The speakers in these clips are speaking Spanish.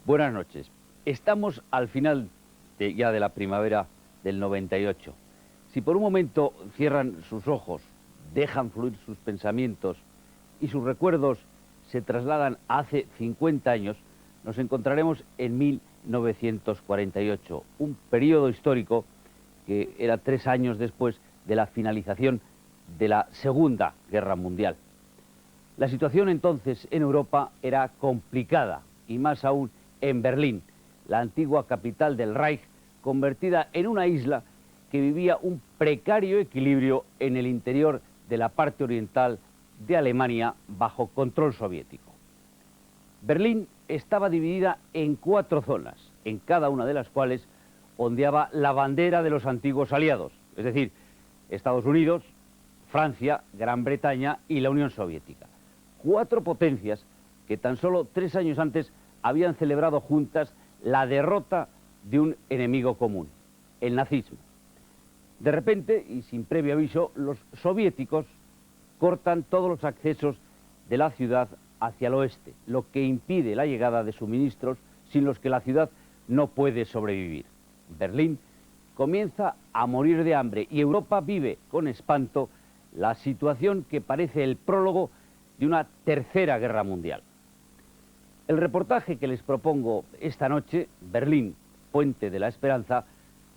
Buenas noches. Estamos al final ya de la primavera del 98. Si por un momento cierran sus ojos, dejan fluir sus pensamientos y sus recuerdos se trasladan a hace 50 años, nos encontraremos en 1948, un periodo histórico que era 3 años después de la finalización de la Segunda Guerra Mundial. La situación entonces en Europa era complicada, y más aún en Berlín, la antigua capital del Reich, convertida en una isla que vivía un precario equilibrio en el interior de la parte oriental de Alemania bajo control soviético. Berlín estaba dividida en 4 zonas, en cada una de las cuales ondeaba la bandera de los antiguos aliados, es decir, Estados Unidos, Francia, Gran Bretaña y la Unión Soviética. 4 potencias que tan solo 3 años antes habían celebrado juntas la derrota de un enemigo común, el nazismo. De repente, y sin previo aviso, los soviéticos cortan todos los accesos de la ciudad hacia el oeste, lo que impide la llegada de suministros sin los que la ciudad no puede sobrevivir. Berlín comienza a morir de hambre y Europa vive con espanto la situación que parece el prólogo de una tercera guerra mundial. El reportaje que les propongo esta noche, Berlín, Puente de la Esperanza,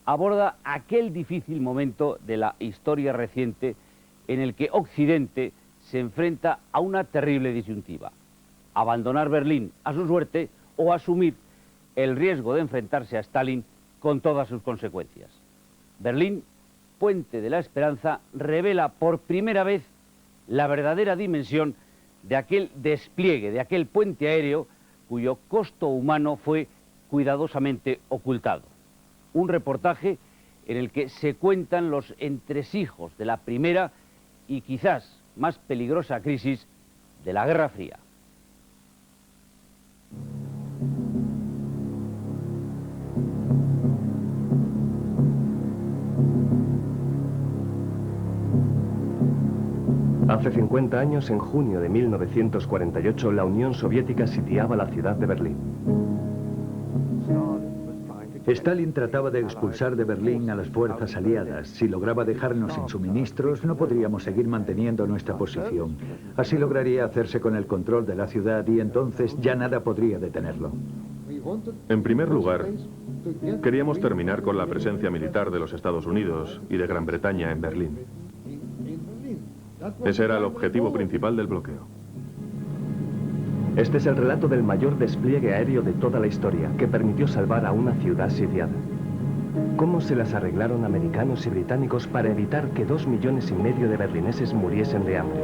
aborda aquel difícil momento de la historia reciente en el que Occidente se enfrenta a una terrible disyuntiva: abandonar Berlín a su suerte o asumir el riesgo de enfrentarse a Stalin con todas sus consecuencias. Berlín, Puente de la Esperanza, revela por primera vez la verdadera dimensión de aquel despliegue, de aquel puente aéreo cuyo costo humano fue cuidadosamente ocultado. Un reportaje en el que se cuentan los entresijos de la primera y quizás más peligrosa crisis de la Guerra Fría. Hace 50 años, en junio de 1948, la Unión Soviética sitiaba la ciudad de Berlín. Stalin trataba de expulsar de Berlín a las fuerzas aliadas. Si lograba dejarnos sin suministros, no podríamos seguir manteniendo nuestra posición. Así lograría hacerse con el control de la ciudad y entonces ya nada podría detenerlo. En primer lugar, queríamos terminar con la presencia militar de los Estados Unidos y de Gran Bretaña en Berlín. Ese era el objetivo principal del bloqueo. Este es el relato del mayor despliegue aéreo de toda la historia, que permitió salvar a una ciudad sitiada. ¿Cómo se las arreglaron americanos y británicos para evitar que 2,5 millones de berlineses muriesen de hambre?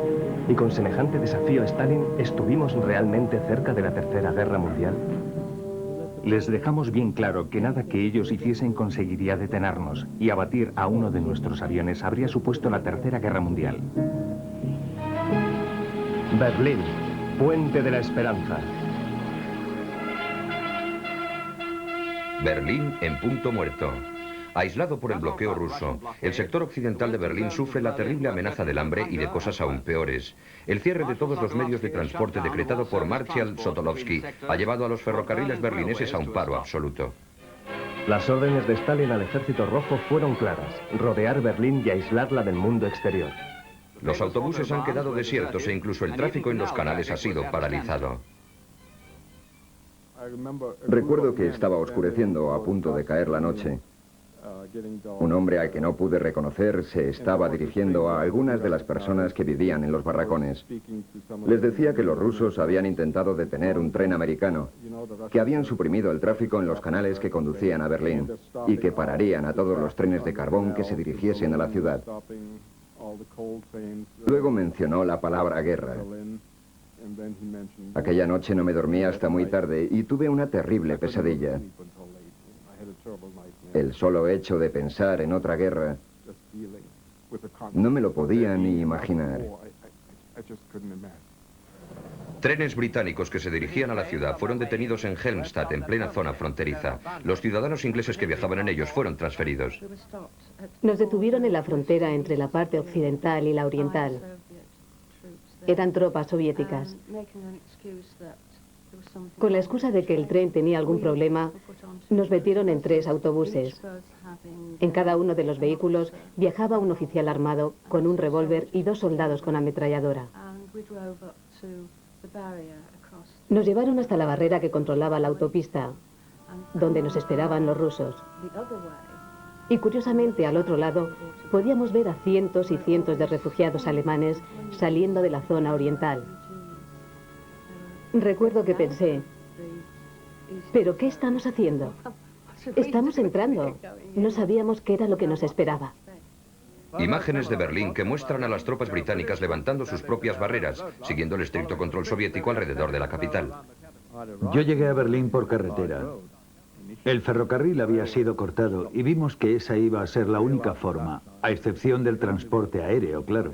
Y con semejante desafío a Stalin, ¿estuvimos realmente cerca de la Tercera Guerra Mundial? Les dejamos bien claro que nada que ellos hiciesen conseguiría detenernos, y abatir a uno de nuestros aviones habría supuesto la Tercera Guerra Mundial. Berlín, Puente de la Esperanza. Berlín en punto muerto. Aislado por el bloqueo ruso, el sector occidental de Berlín sufre la terrible amenaza del hambre y de cosas aún peores. El cierre de todos los medios de transporte decretado por Marshal Sotolovsky ha llevado a los ferrocarriles berlineses a un paro absoluto. Las órdenes de Stalin al Ejército Rojo fueron claras: rodear Berlín y aislarla del mundo exterior. Los autobuses han quedado desiertos e incluso el tráfico en los canales ha sido paralizado. Recuerdo que estaba oscureciendo, a punto de caer la noche. Un hombre al que no pude reconocer se estaba dirigiendo a algunas de las personas que vivían en los barracones. Les decía que los rusos habían intentado detener un tren americano, que habían suprimido el tráfico en los canales que conducían a Berlín y que pararían a todos los trenes de carbón que se dirigiesen a la ciudad. Luego mencionó la palabra guerra. Aquella noche no me dormí hasta muy tarde y tuve una terrible pesadilla. El solo hecho de pensar en otra guerra no me lo podía ni imaginar. Trenes británicos que se dirigían a la ciudad fueron detenidos en Helmstadt, en plena zona fronteriza. Los ciudadanos ingleses que viajaban en ellos fueron transferidos. Nos detuvieron en la frontera entre la parte occidental y la oriental. Eran tropas soviéticas. Con la excusa de que el tren tenía algún problema, nos metieron en 3 autobuses. En cada uno de los vehículos viajaba un oficial armado con un revólver y 2 soldados con ametralladora. Nos llevaron hasta la barrera que controlaba la autopista, donde nos esperaban los rusos. Y curiosamente, al otro lado, podíamos ver a cientos y cientos de refugiados alemanes saliendo de la zona oriental. Recuerdo que pensé, ¿pero qué estamos haciendo? Estamos entrando. No sabíamos qué era lo que nos esperaba. Imágenes de Berlín que muestran a las tropas británicas levantando sus propias barreras, siguiendo el estricto control soviético alrededor de la capital. Yo llegué a Berlín por carretera. El ferrocarril había sido cortado y vimos que esa iba a ser la única forma, a excepción del transporte aéreo, claro.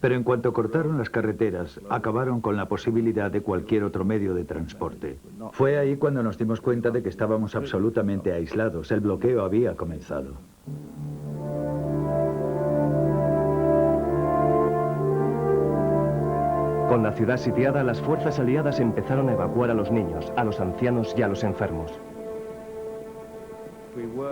Pero en cuanto cortaron las carreteras, acabaron con la posibilidad de cualquier otro medio de transporte. Fue ahí cuando nos dimos cuenta de que estábamos absolutamente aislados. El bloqueo había comenzado. Con la ciudad sitiada, las fuerzas aliadas empezaron a evacuar a los niños, a los ancianos y a los enfermos.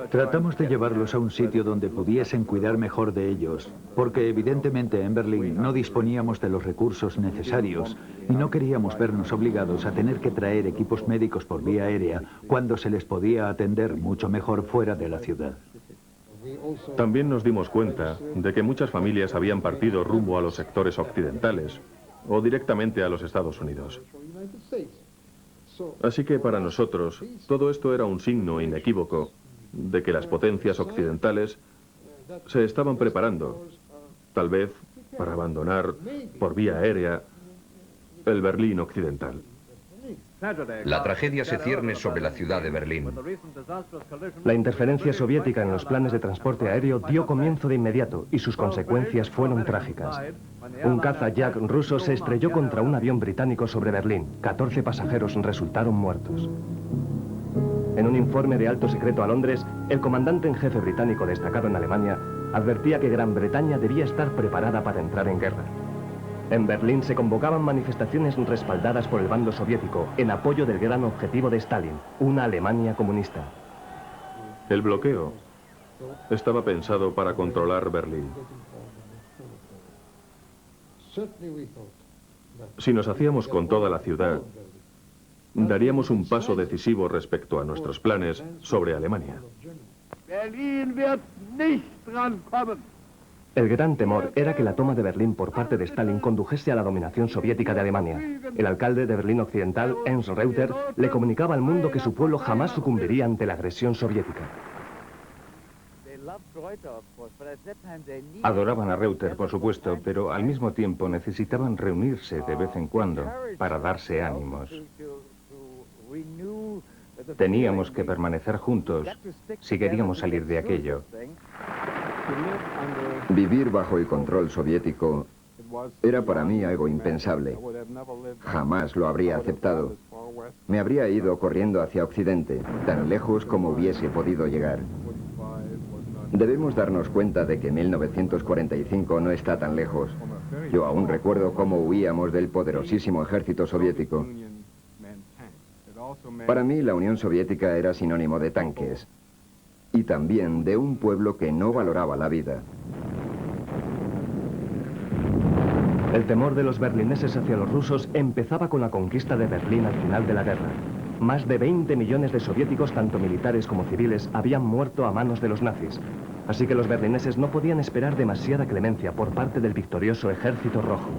Tratamos de llevarlos a un sitio donde pudiesen cuidar mejor de ellos, porque evidentemente en Berlín no disponíamos de los recursos necesarios y no queríamos vernos obligados a tener que traer equipos médicos por vía aérea cuando se les podía atender mucho mejor fuera de la ciudad. También nos dimos cuenta de que muchas familias habían partido rumbo a los sectores occidentales o directamente a los Estados Unidos. Así que para nosotros todo esto era un signo inequívoco de que las potencias occidentales se estaban preparando, tal vez para abandonar por vía aérea el Berlín occidental. La tragedia se cierne sobre la ciudad de Berlín. La interferencia soviética en los planes de transporte aéreo dio comienzo de inmediato y sus consecuencias fueron trágicas. Un caza Yak ruso se estrelló contra un avión británico sobre Berlín. 14 pasajeros resultaron muertos. En un informe de alto secreto a Londres, el comandante en jefe británico destacado en Alemania advertía que Gran Bretaña debía estar preparada para entrar en guerra. En Berlín se convocaban manifestaciones respaldadas por el bando soviético en apoyo del gran objetivo de Stalin, una Alemania comunista. El bloqueo estaba pensado para controlar Berlín. Si nos hacíamos con toda la ciudad, daríamos un paso decisivo respecto a nuestros planes sobre Alemania. El gran temor era que la toma de Berlín por parte de Stalin condujese a la dominación soviética de Alemania. El alcalde de Berlín Occidental, Ernst Reuter, le comunicaba al mundo que su pueblo jamás sucumbiría ante la agresión soviética. Adoraban a Reuter, por supuesto, pero al mismo tiempo necesitaban reunirse de vez en cuando para darse ánimos. Teníamos que permanecer juntos si queríamos salir de aquello. Vivir bajo el control soviético era para mí algo impensable. Jamás lo habría aceptado. Me habría ido corriendo hacia Occidente, tan lejos como hubiese podido llegar. Debemos darnos cuenta de que 1945 no está tan lejos. Yo aún recuerdo cómo huíamos del poderosísimo ejército soviético. Para mí, la Unión Soviética era sinónimo de tanques y también de un pueblo que no valoraba la vida. El temor de los berlineses hacia los rusos empezaba con la conquista de Berlín al final de la guerra. Más de 20 millones de soviéticos, tanto militares como civiles, habían muerto a manos de los nazis. Así que los berlineses no podían esperar demasiada clemencia por parte del victorioso Ejército Rojo.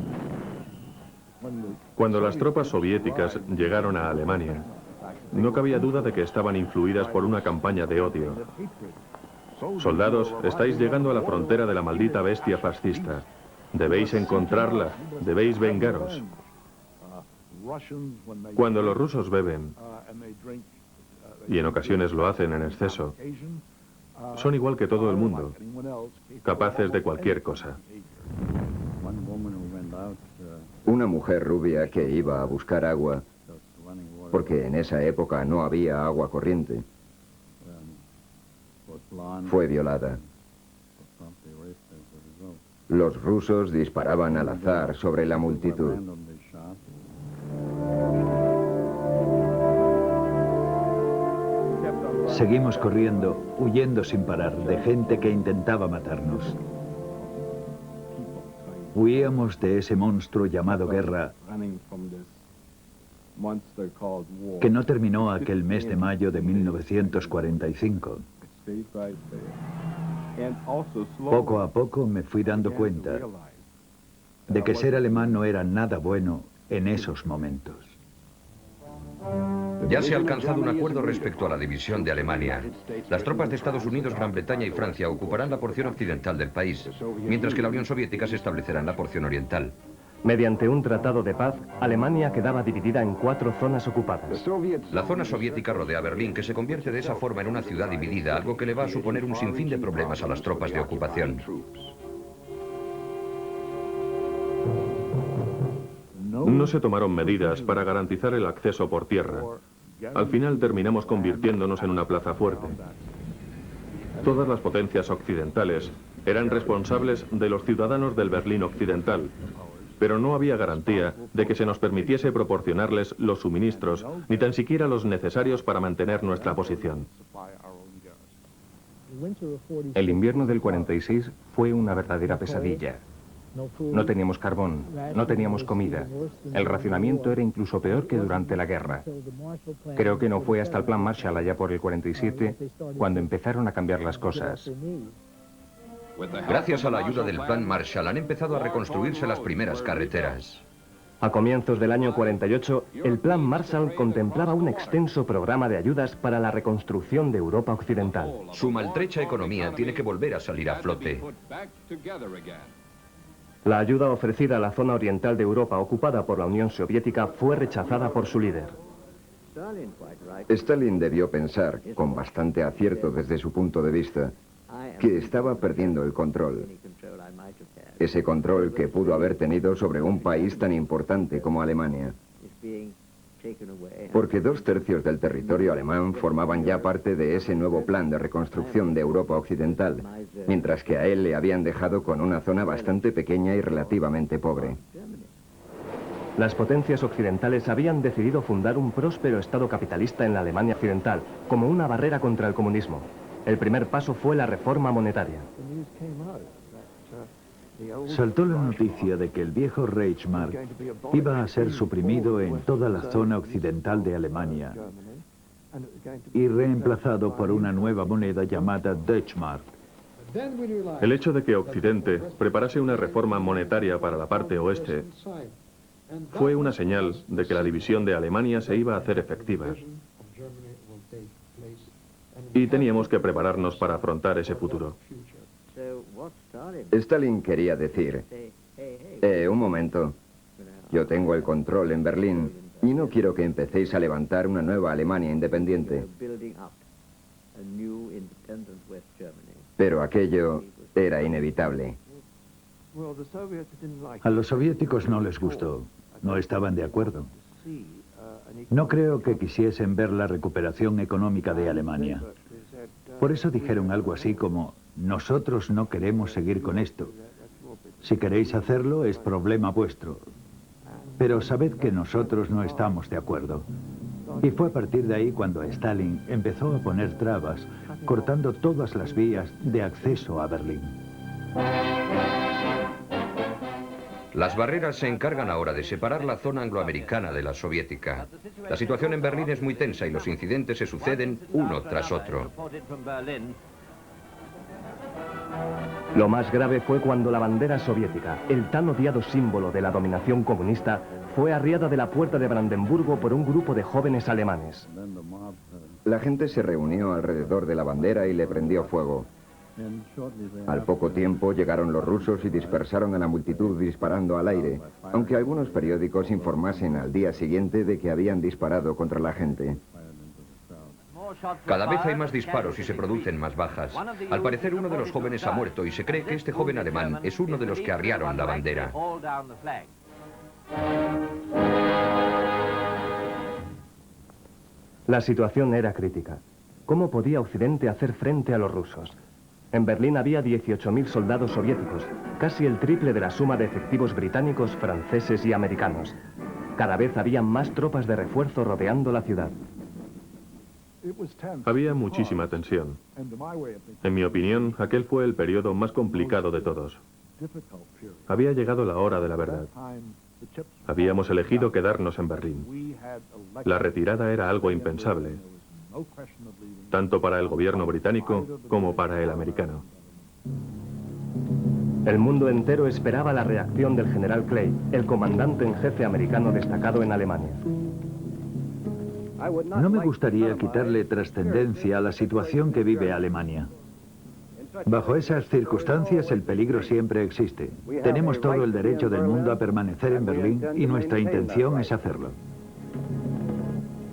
Cuando las tropas soviéticas llegaron a Alemania, no cabía duda de que estaban influidas por una campaña de odio. Soldados, estáis llegando a la frontera de la maldita bestia fascista. Debéis encontrarla, debéis vengaros. Cuando los rusos beben, y en ocasiones lo hacen en exceso, son igual que todo el mundo, capaces de cualquier cosa. Una mujer rubia que iba a buscar agua, porque en esa época no había agua corriente, fue violada. Los rusos disparaban al azar sobre la multitud. Seguimos corriendo, huyendo sin parar, de gente que intentaba matarnos. Huíamos de ese monstruo llamado guerra, que no terminó aquel mes de mayo de 1945. Poco a poco me fui dando cuenta de que ser alemán no era nada bueno en esos momentos. Ya se ha alcanzado un acuerdo respecto a la división de Alemania. Las tropas de Estados Unidos, Gran Bretaña y Francia ocuparán la porción occidental del país, mientras que la Unión Soviética se establecerá en la porción oriental. Mediante un tratado de paz, Alemania quedaba dividida en 4 zonas ocupadas. La zona soviética rodea Berlín, que se convierte de esa forma en una ciudad dividida, algo que le va a suponer un sinfín de problemas a las tropas de ocupación. No se tomaron medidas para garantizar el acceso por tierra. Al final terminamos convirtiéndonos en una plaza fuerte. Todas las potencias occidentales eran responsables de los ciudadanos del Berlín occidental, pero no había garantía de que se nos permitiese proporcionarles los suministros, ni tan siquiera los necesarios para mantener nuestra posición. El invierno del 46 fue una verdadera pesadilla. No teníamos carbón, no teníamos comida. El racionamiento era incluso peor que durante la guerra. Creo que no fue hasta el Plan Marshall allá por el 47 cuando empezaron a cambiar las cosas. Gracias a la ayuda del Plan Marshall han empezado a reconstruirse las primeras carreteras. A comienzos del año 48, el Plan Marshall contemplaba un extenso programa de ayudas para la reconstrucción de Europa Occidental. Su maltrecha economía tiene que volver a salir a flote. La ayuda ofrecida a la zona oriental de Europa ocupada por la Unión Soviética fue rechazada por su líder. Stalin debió pensar, con bastante acierto desde su punto de vista, que estaba perdiendo el control. Ese control que pudo haber tenido sobre un país tan importante como Alemania. Porque 2/3 del territorio alemán formaban ya parte de ese nuevo plan de reconstrucción de Europa Occidental, mientras que a él le habían dejado con una zona bastante pequeña y relativamente pobre. Las potencias occidentales habían decidido fundar un próspero Estado capitalista en la Alemania occidental, como una barrera contra el comunismo. El primer paso fue la reforma monetaria. Saltó la noticia de que el viejo Reichsmark iba a ser suprimido en toda la zona occidental de Alemania y reemplazado por una nueva moneda llamada Deutschmark. El hecho de que Occidente preparase una reforma monetaria para la parte oeste fue una señal de que la división de Alemania se iba a hacer efectiva. Y teníamos que prepararnos para afrontar ese futuro. Stalin quería decir, un momento, yo tengo el control en Berlín y no quiero que empecéis a levantar una nueva Alemania independiente. Pero aquello era inevitable. A los soviéticos no les gustó, no estaban de acuerdo. No creo que quisiesen ver la recuperación económica de Alemania. Por eso dijeron algo así como, nosotros no queremos seguir con esto. Si queréis hacerlo, es problema vuestro. Pero sabed que nosotros no estamos de acuerdo. Y fue a partir de ahí cuando Stalin empezó a poner trabas, cortando todas las vías de acceso a Berlín. Las barreras se encargan ahora de separar la zona angloamericana de la soviética. La situación en Berlín es muy tensa y los incidentes se suceden uno tras otro. Lo más grave fue cuando la bandera soviética, el tan odiado símbolo de la dominación comunista, fue arriada de la puerta de Brandenburgo por un grupo de jóvenes alemanes. La gente se reunió alrededor de la bandera y le prendió fuego. Al poco tiempo llegaron los rusos y dispersaron a la multitud disparando al aire, aunque algunos periódicos informasen al día siguiente de que habían disparado contra la gente. Cada vez hay más disparos y se producen más bajas. Al parecer uno de los jóvenes ha muerto y se cree que este joven alemán es uno de los que arriaron la bandera. La situación era crítica. ¿Cómo podía Occidente hacer frente a los rusos? En Berlín había 18.000 soldados soviéticos, casi el triple de la suma de efectivos británicos, franceses y americanos. Cada vez había más tropas de refuerzo rodeando la ciudad. Había muchísima tensión. En mi opinión, aquel fue el periodo más complicado de todos. Había llegado la hora de la verdad. Habíamos elegido quedarnos en Berlín. La retirada era algo impensable, tanto para el gobierno británico como para el americano. El mundo entero esperaba la reacción del general Clay, el comandante en jefe americano destacado en Alemania. No me gustaría quitarle trascendencia a la situación que vive Alemania. Bajo esas circunstancias el peligro siempre existe. Tenemos todo el derecho del mundo a permanecer en Berlín y nuestra intención es hacerlo.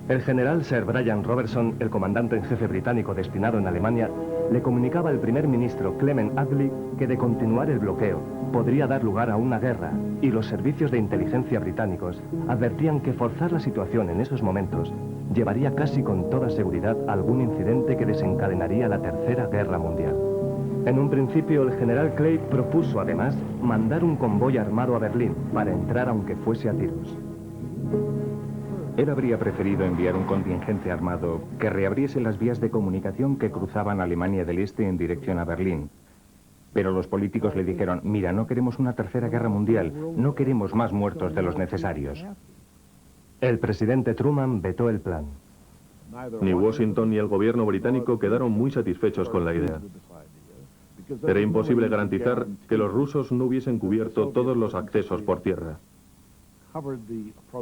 El general Sir Brian Robertson, el comandante en jefe británico destinado en Alemania, le comunicaba al primer ministro Clement Attlee que de continuar el bloqueo podría dar lugar a una guerra, y los servicios de inteligencia británicos advertían que forzar la situación en esos momentos llevaría casi con toda seguridad a algún incidente que desencadenaría la Tercera Guerra Mundial. En un principio, el general Clay propuso además mandar un convoy armado a Berlín para entrar aunque fuese a tiros. Él habría preferido enviar un contingente armado que reabriese las vías de comunicación que cruzaban Alemania del Este en dirección a Berlín. Pero los políticos le dijeron, mira, no queremos una tercera guerra mundial, no queremos más muertos de los necesarios. El presidente Truman vetó el plan. Ni Washington ni el gobierno británico quedaron muy satisfechos con la idea. Era imposible garantizar que los rusos no hubiesen cubierto todos los accesos por tierra.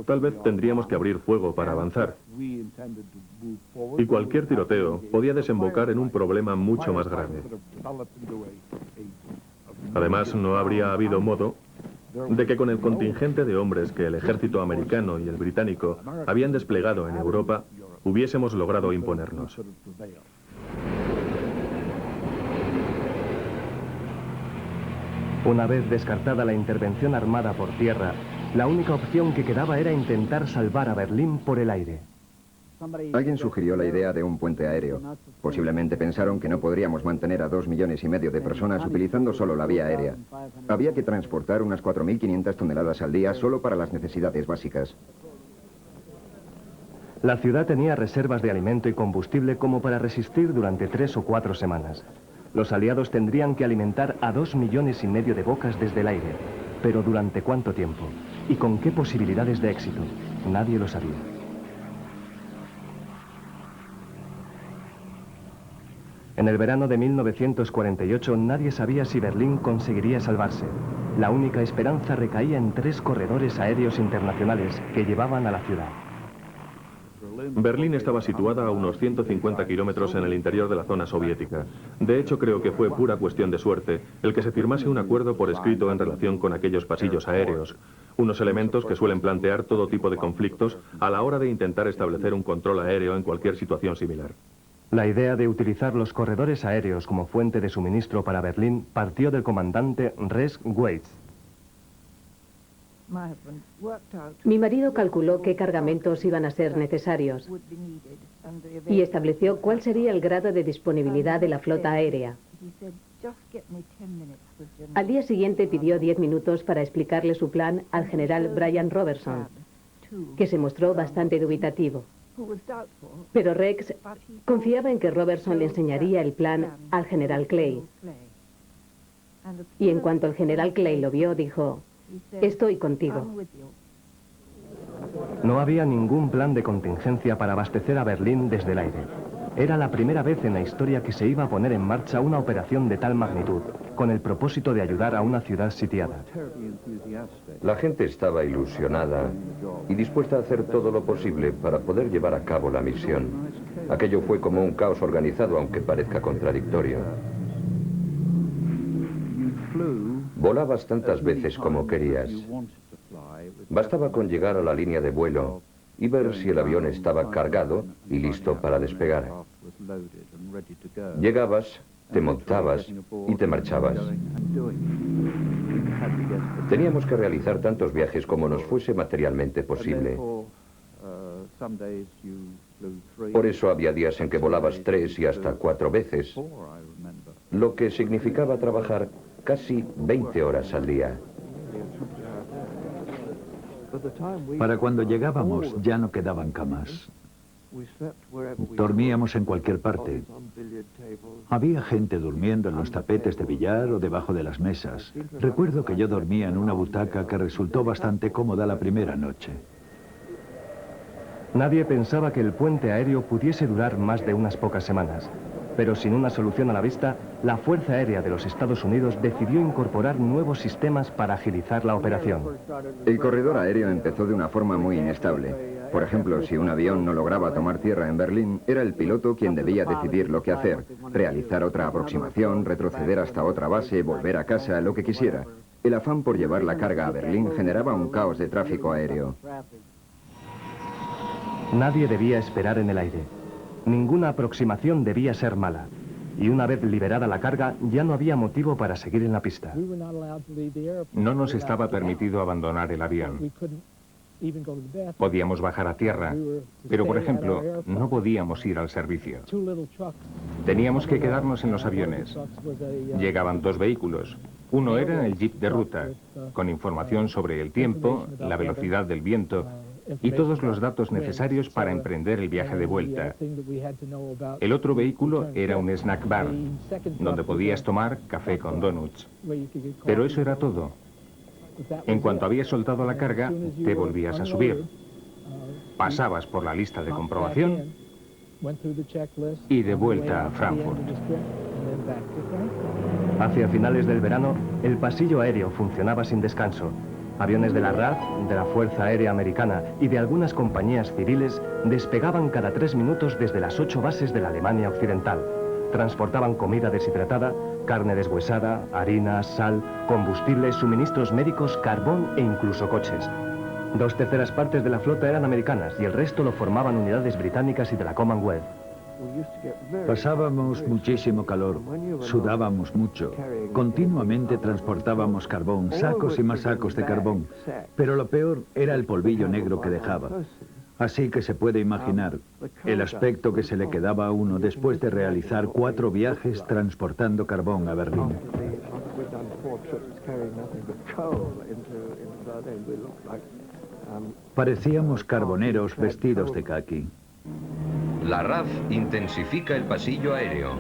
Tal vez tendríamos que abrir fuego para avanzar. Y cualquier tiroteo podía desembocar en un problema mucho más grave. Además, no habría habido modo de que con el contingente de hombres que el ejército americano y el británico habían desplegado en Europa, hubiésemos logrado imponernos. Una vez descartada la intervención armada por tierra, la única opción que quedaba era intentar salvar a Berlín por el aire. Alguien sugirió la idea de un puente aéreo. Posiblemente pensaron que no podríamos mantener a 2,5 millones de personas utilizando solo la vía aérea. Había que transportar unas 4.500 toneladas al día solo para las necesidades básicas. La ciudad tenía reservas de alimento y combustible como para resistir durante 3 o 4 semanas. Los aliados tendrían que alimentar a 2,5 millones de bocas desde el aire. Pero ¿durante cuánto tiempo? ¿Y con qué posibilidades de éxito? Nadie lo sabía. En el verano de 1948 nadie sabía si Berlín conseguiría salvarse. La única esperanza recaía en 3 corredores aéreos internacionales que llevaban a la ciudad. Berlín estaba situada a unos 150 kilómetros en el interior de la zona soviética. De hecho, creo que fue pura cuestión de suerte el que se firmase un acuerdo por escrito en relación con aquellos pasillos aéreos, unos elementos que suelen plantear todo tipo de conflictos a la hora de intentar establecer un control aéreo en cualquier situación similar. La idea de utilizar los corredores aéreos como fuente de suministro para Berlín partió del comandante Rex Weitz. Mi marido calculó qué cargamentos iban a ser necesarios y estableció cuál sería el grado de disponibilidad de la flota aérea. Al día siguiente pidió 10 minutos para explicarle su plan al general Brian Robertson, que se mostró bastante dubitativo. Pero Rex confiaba en que Robertson le enseñaría el plan al general Clay. Y en cuanto el general Clay lo vio, dijo: estoy contigo. No había ningún plan de contingencia para abastecer a Berlín desde el aire. Era la primera vez en la historia que se iba a poner en marcha una operación de tal magnitud, con el propósito de ayudar a una ciudad sitiada. La gente estaba ilusionada y dispuesta a hacer todo lo posible para poder llevar a cabo la misión. Aquello fue como un caos organizado, aunque parezca contradictorio. Volabas tantas veces como querías. Bastaba con llegar a la línea de vuelo y ver si el avión estaba cargado y listo para despegar. Llegabas, te montabas y te marchabas. Teníamos que realizar tantos viajes como nos fuese materialmente posible. Por eso había días en que volabas 3 y hasta 4 veces, lo que significaba trabajar casi 20 horas al día. Para cuando llegábamos ya no quedaban camas. Dormíamos en cualquier parte. Había gente durmiendo en los tapetes de billar o debajo de las mesas. Recuerdo que yo dormía en una butaca que resultó bastante cómoda la primera noche. Nadie pensaba que el puente aéreo pudiese durar más de unas pocas semanas. Pero sin una solución a la vista, la Fuerza Aérea de los Estados Unidos decidió incorporar nuevos sistemas para agilizar la operación. El corredor aéreo empezó de una forma muy inestable. Por ejemplo, si un avión no lograba tomar tierra en Berlín, era el piloto quien debía decidir lo que hacer, realizar otra aproximación, retroceder hasta otra base, volver a casa, lo que quisiera. El afán por llevar la carga a Berlín generaba un caos de tráfico aéreo. Nadie debía esperar en el aire. Ninguna aproximación debía ser mala. Y una vez liberada la carga, ya no había motivo para seguir en la pista. No nos estaba permitido abandonar el avión. Podíamos bajar a tierra, pero por ejemplo, no podíamos ir al servicio. Teníamos que quedarnos en los aviones. Llegaban 2 vehículos. Uno era el jeep de ruta, con información sobre el tiempo, la velocidad del viento y todos los datos necesarios para emprender el viaje de vuelta. El otro vehículo era un snack bar, donde podías tomar café con donuts. Pero eso era todo. En cuanto habías soltado la carga, te volvías a subir. Pasabas por la lista de comprobación y de vuelta a Frankfurt. Hacia finales del verano, el pasillo aéreo funcionaba sin descanso. Aviones de la RAF, de la Fuerza Aérea Americana y de algunas compañías civiles despegaban cada 3 minutos desde las 8 bases de la Alemania Occidental. Transportaban comida deshidratada, carne deshuesada, harina, sal, combustible, suministros médicos, carbón e incluso coches. 2/3 partes de la flota eran americanas y el resto lo formaban unidades británicas y de la Commonwealth. Pasábamos muchísimo calor, sudábamos mucho, continuamente transportábamos carbón, sacos y más sacos de carbón, pero lo peor era el polvillo negro que dejaba. Así que se puede imaginar el aspecto que se le quedaba a uno después de realizar 4 viajes transportando carbón a Berlín. Parecíamos carboneros vestidos de caqui. La RAF intensifica el pasillo aéreo.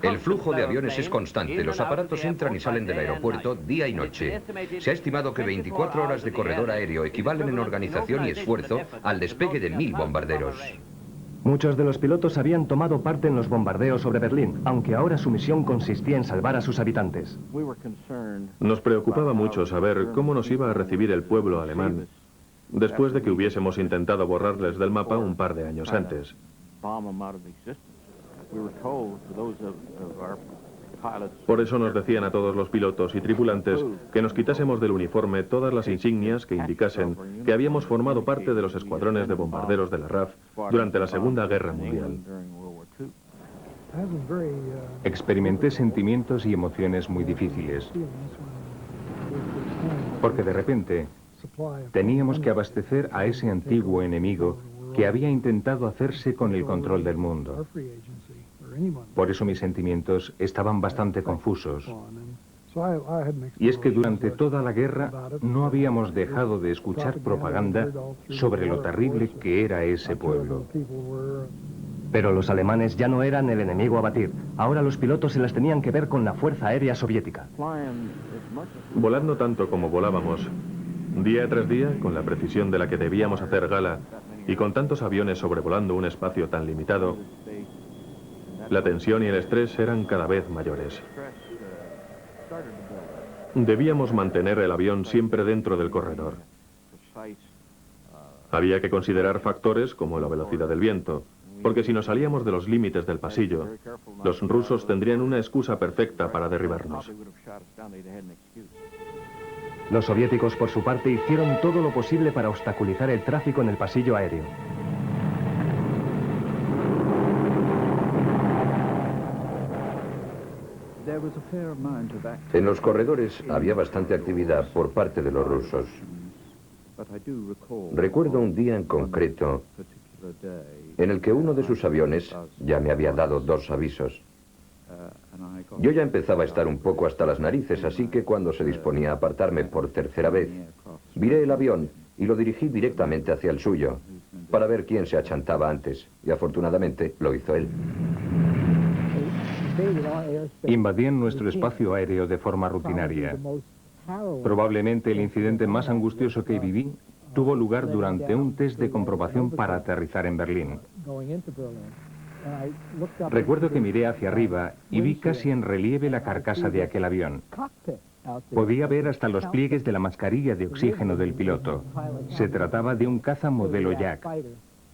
El flujo de aviones es constante, los aparatos entran y salen del aeropuerto día y noche. Se ha estimado que 24 horas de corredor aéreo equivalen en organización y esfuerzo al despegue de 1000 bombarderos. Muchos de los pilotos habían tomado parte en los bombardeos sobre Berlín, aunque ahora su misión consistía en salvar a sus habitantes. Nos preocupaba mucho saber cómo nos iba a recibir el pueblo alemán después de que hubiésemos intentado borrarles del mapa un par de años antes. Por eso nos decían a todos los pilotos y tripulantes que nos quitásemos del uniforme todas las insignias que indicasen que habíamos formado parte de los escuadrones de bombarderos de la RAF durante la Segunda Guerra Mundial. Experimenté sentimientos y emociones muy difíciles, porque de repente teníamos que abastecer a ese antiguo enemigo que había intentado hacerse con el control del mundo. Por eso mis sentimientos estaban bastante confusos. Y es que durante toda la guerra no habíamos dejado de escuchar propaganda sobre lo terrible que era ese pueblo. Pero los alemanes ya no eran el enemigo a batir. Ahora los pilotos se las tenían que ver con la Fuerza Aérea Soviética. Volando tanto como volábamos, día tras día, con la precisión de la que debíamos hacer gala, y con tantos aviones sobrevolando un espacio tan limitado, la tensión y el estrés eran cada vez mayores. Debíamos mantener el avión siempre dentro del corredor. Había que considerar factores como la velocidad del viento, porque si nos salíamos de los límites del pasillo, los rusos tendrían una excusa perfecta para derribarnos. Los soviéticos, por su parte, hicieron todo lo posible para obstaculizar el tráfico en el pasillo aéreo. En los corredores había bastante actividad por parte de los rusos. Recuerdo un día en concreto en el que uno de sus aviones ya me había dado 2 avisos. Yo ya empezaba a estar un poco hasta las narices, así que cuando se disponía a apartarme por tercera vez, viré el avión y lo dirigí directamente hacia el suyo. para ver quién se achantaba antes, y afortunadamente lo hizo él. Invadían nuestro espacio aéreo de forma rutinaria. Probablemente el incidente más angustioso que viví tuvo lugar durante un test de comprobación para aterrizar en Berlín. Recuerdo que miré hacia arriba y vi casi en relieve la carcasa de aquel avión. Podía ver hasta los pliegues de la mascarilla de oxígeno del piloto. Se trataba de un caza modelo Jack.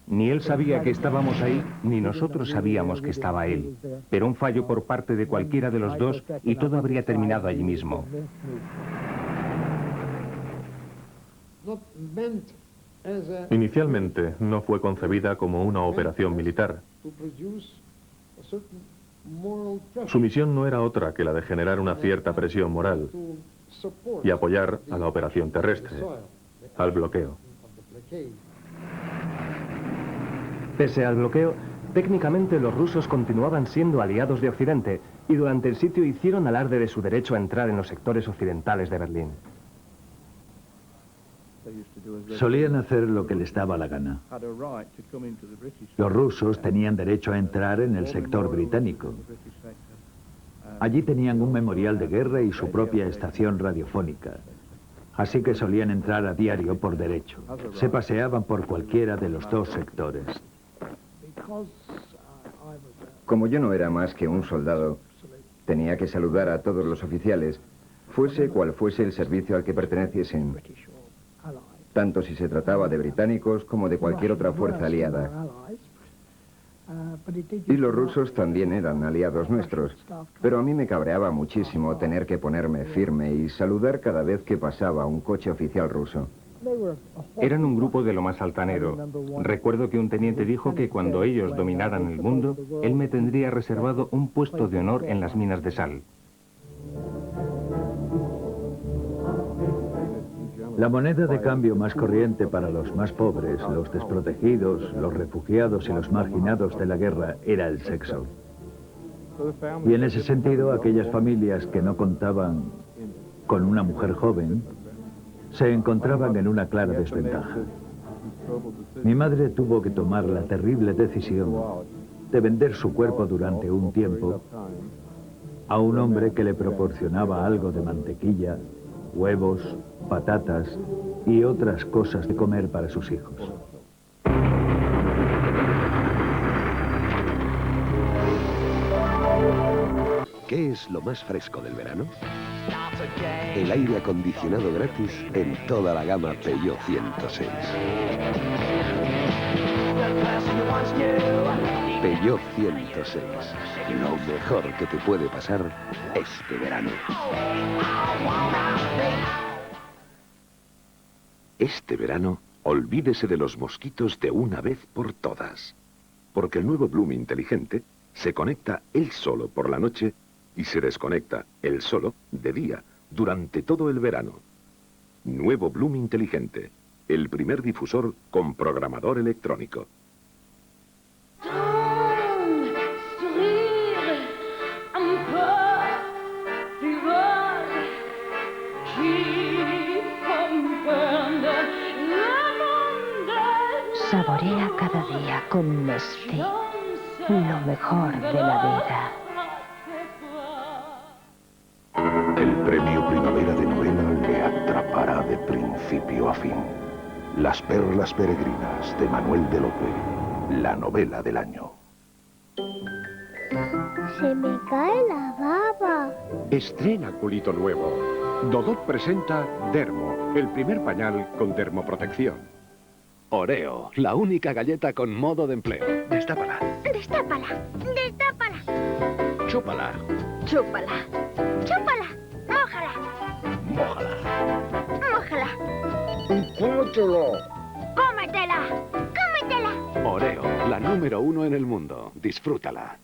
Ni él sabía que estábamos ahí, ni nosotros sabíamos que estaba él. Pero un fallo por parte de cualquiera de los dos y todo habría terminado allí mismo. Inicialmente no fue concebida como una operación militar. Su misión no era otra que la de generar una cierta presión moral y apoyar a la operación terrestre, al bloqueo. Pese al bloqueo, técnicamente los rusos continuaban siendo aliados de Occidente y durante el sitio hicieron alarde de su derecho a entrar en los sectores occidentales de Berlín. Solían hacer lo que les daba la gana. Los rusos tenían derecho a entrar en el sector británico. Allí tenían un memorial de guerra y su propia estación radiofónica. Así que solían entrar a diario por derecho. Se paseaban por cualquiera de los dos sectores. Como yo no era más que un soldado, tenía que saludar a todos los oficiales, fuese cual fuese el servicio al que perteneciesen, tanto si se trataba de británicos como de cualquier otra fuerza aliada. Y los rusos también eran aliados nuestros, pero a mí me cabreaba muchísimo tener que ponerme firme y saludar cada vez que pasaba un coche oficial ruso. Eran un grupo de lo más altanero. Recuerdo que un teniente dijo que cuando ellos dominaran el mundo, él me tendría reservado un puesto de honor en las minas de sal. La moneda de cambio más corriente para los más pobres, los desprotegidos, los refugiados y los marginados de la guerra era el sexo. Y en ese sentido, aquellas familias que no contaban con una mujer joven se encontraban en una clara desventaja. Mi madre tuvo que tomar la terrible decisión de vender su cuerpo durante un tiempo a un hombre que le proporcionaba algo de mantequilla, huevos, patatas y otras cosas de comer para sus hijos. ¿Qué es lo más fresco del verano? El aire acondicionado gratis en toda la gama Peugeot 106. Peugeot 106. Lo mejor que te puede pasar este verano. Este verano, olvídese de los mosquitos de una vez por todas. Porque el nuevo Bloom inteligente se conecta él solo por la noche y se desconecta él solo de día durante todo el verano. Nuevo Bloom inteligente, el primer difusor con programador electrónico. Saborea cada día con Nestlé lo mejor de la vida. El premio Primavera de novela le atrapará de principio a fin. Las perlas peregrinas de Manuel de Lope, la novela del año. Se me cae la baba. Estrena culito nuevo. Dodot presenta Dermo, el primer pañal con dermoprotección. Oreo, la única galleta con modo de empleo. Destápala. Destápala. Destápala. Chúpala. Chúpala. Chúpala. Mójala. Mójala. Mójala. ¡Cómetelo! Cómetela. Cómetela. Oreo, la número 1 en el mundo. Disfrútala.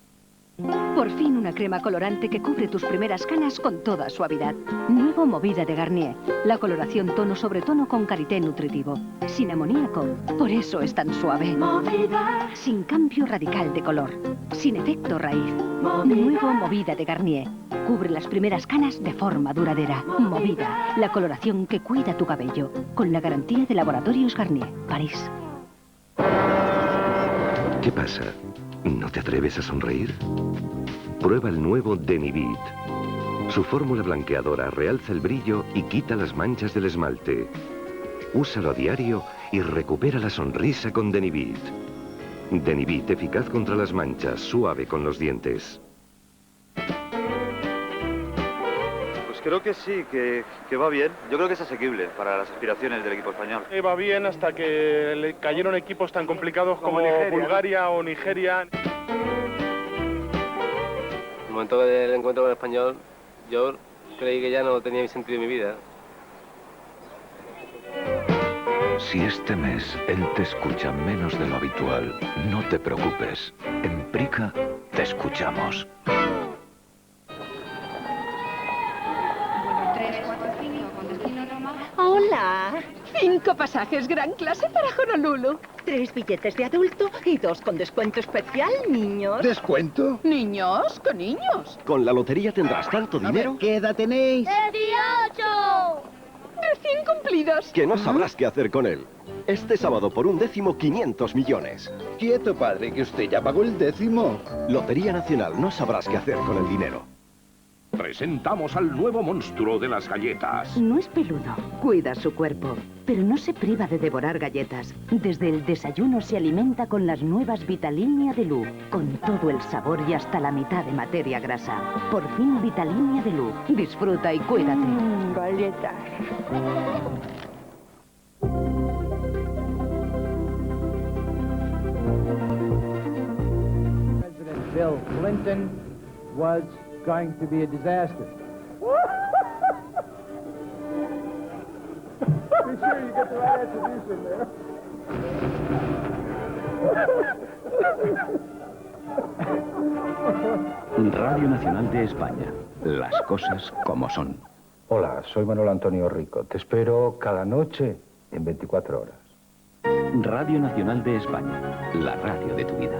Por fin una crema colorante que cubre tus primeras canas con toda suavidad. Nuevo Movida de Garnier. La coloración tono sobre tono con karité nutritivo. Sin amoníaco. Por eso es tan suave. Movida. Sin cambio radical de color. Sin efecto raíz. Nuevo Movida de Garnier. Cubre las primeras canas de forma duradera. Movida. La coloración que cuida tu cabello. Con la garantía de Laboratorios Garnier. París. ¿Qué pasa? ¿No te atreves a sonreír? Prueba el nuevo Denivit. Su fórmula blanqueadora realza el brillo y quita las manchas del esmalte. Úsalo a diario y recupera la sonrisa con Denivit. Denivit, eficaz contra las manchas, suave con los dientes. Pues creo que sí, que va bien. Yo creo que es asequible para las aspiraciones del equipo español. Va bien hasta que le cayeron equipos tan complicados como Bulgaria o Nigeria. En el momento del encuentro con el español, yo creí que ya no tenía sentido en mi vida. Si este mes él te escucha menos de lo habitual, no te preocupes. En Prica te escuchamos. Hola. 5 pasajes gran clase para Honolulu. 3 billetes de adulto y 2 con descuento especial, niños. ¿Descuento? ¿Niños? ¿Qué niños? ¿Con la lotería tendrás tanto dinero? ¿Qué edad tenéis? 18. Recién cumplidos. Que no sabrás qué hacer con él. Este sábado por un décimo, 500 millones. Quieto, padre, que usted ya pagó el décimo. Lotería Nacional, no sabrás qué hacer con el dinero. Presentamos al nuevo monstruo de las galletas. No es peludo, cuida su cuerpo, pero no se priva de devorar galletas. Desde el desayuno se alimenta con las nuevas Vitalinia de Lu, con todo el sabor y hasta la mitad de materia grasa. Por fin Vitalinia de Lu. Disfruta y cuídate. Galletas. President Bill Clinton was going to be a disaster. Be sure you get the right attribution there. Radio Nacional de España. Las cosas como son. Hola, soy Manuel Antonio Rico. Te espero cada noche en 24 horas. Radio Nacional de España. La radio de tu vida.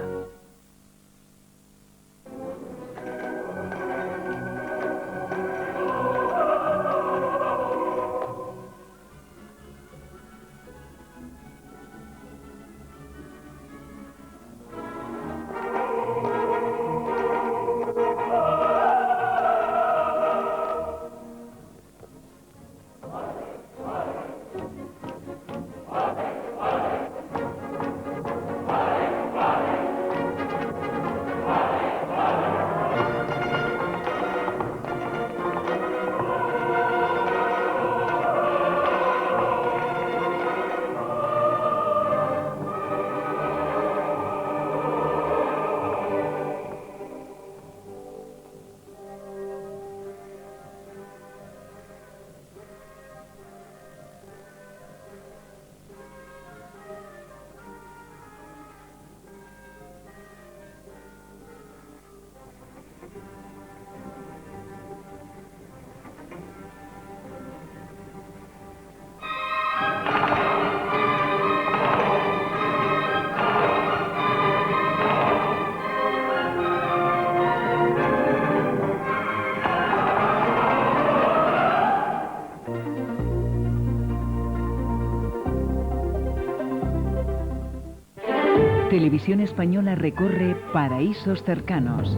Televisión Española recorre paraísos cercanos.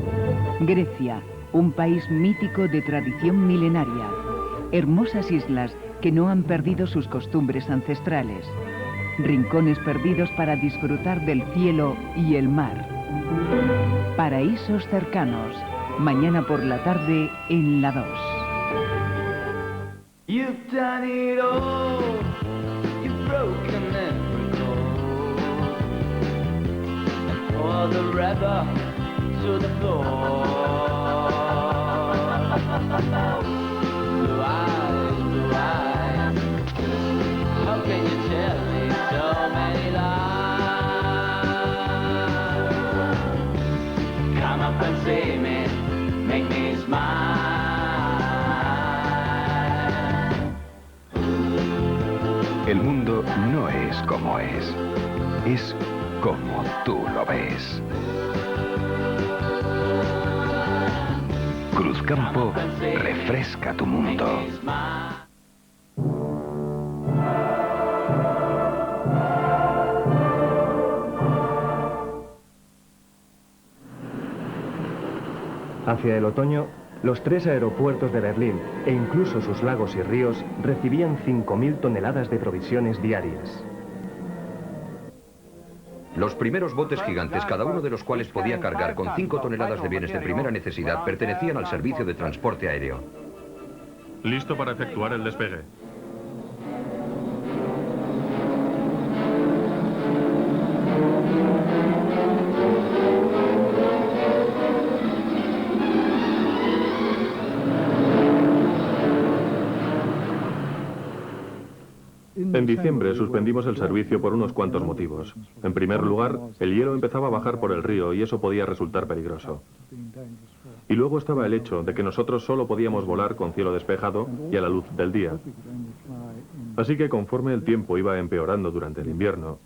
Grecia, un país mítico de tradición milenaria. Hermosas islas que no han perdido sus costumbres ancestrales. Rincones perdidos para disfrutar del cielo y el mar. Paraísos cercanos. Mañana por la tarde en la 2. You've done it all. You've broken every code. And poured the rubber to the floor. Blue eyes, how can you tell me so many lies? Come up and see me, make me smile. El mundo no es como es como tú lo ves. Cruzcampo refresca tu mundo. Hacia el otoño, los 3 aeropuertos de Berlín e incluso sus lagos y ríos recibían 5.000 toneladas de provisiones diarias. Los primeros botes gigantes, cada uno de los cuales podía cargar con 5 toneladas de bienes de primera necesidad, pertenecían al servicio de transporte aéreo. Listo para efectuar el despegue. En diciembre suspendimos el servicio por unos cuantos motivos. En primer lugar, el hielo empezaba a bajar por el río y eso podía resultar peligroso. Y luego estaba el hecho de que nosotros solo podíamos volar con cielo despejado y a la luz del día. Así que conforme el tiempo iba empeorando durante el invierno,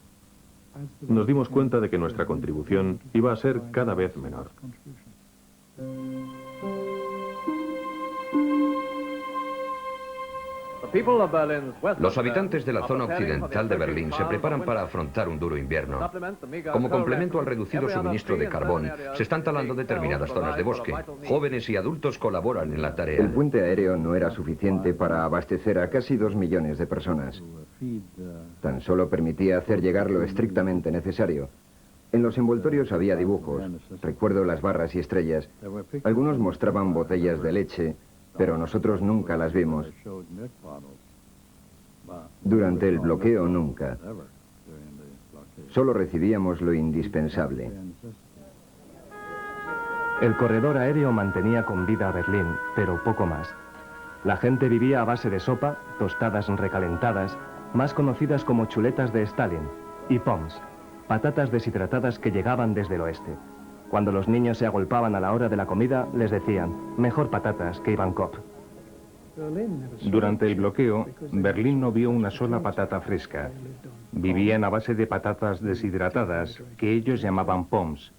nos dimos cuenta de que nuestra contribución iba a ser cada vez menor. Los habitantes de la zona occidental de Berlín se preparan para afrontar un duro invierno. Como complemento al reducido suministro de carbón, se están talando determinadas zonas de bosque. Jóvenes y adultos colaboran en la tarea. El puente aéreo no era suficiente para abastecer a casi 2 millones de personas. Tan solo permitía hacer llegar lo estrictamente necesario. En los envoltorios había dibujos, recuerdo las barras y estrellas. Algunos mostraban botellas de leche, pero nosotros nunca las vimos. Durante el bloqueo nunca. Solo recibíamos lo indispensable. El corredor aéreo mantenía con vida a Berlín, pero poco más. La gente vivía a base de sopa, tostadas recalentadas, más conocidas como chuletas de Stalin, y Pommes, patatas deshidratadas que llegaban desde el oeste. Cuando los niños se agolpaban a la hora de la comida, les decían, mejor patatas que Ivankov. Durante el bloqueo, Berlín no vio una sola patata fresca. Vivían a base de patatas deshidratadas, que ellos llamaban Pommes.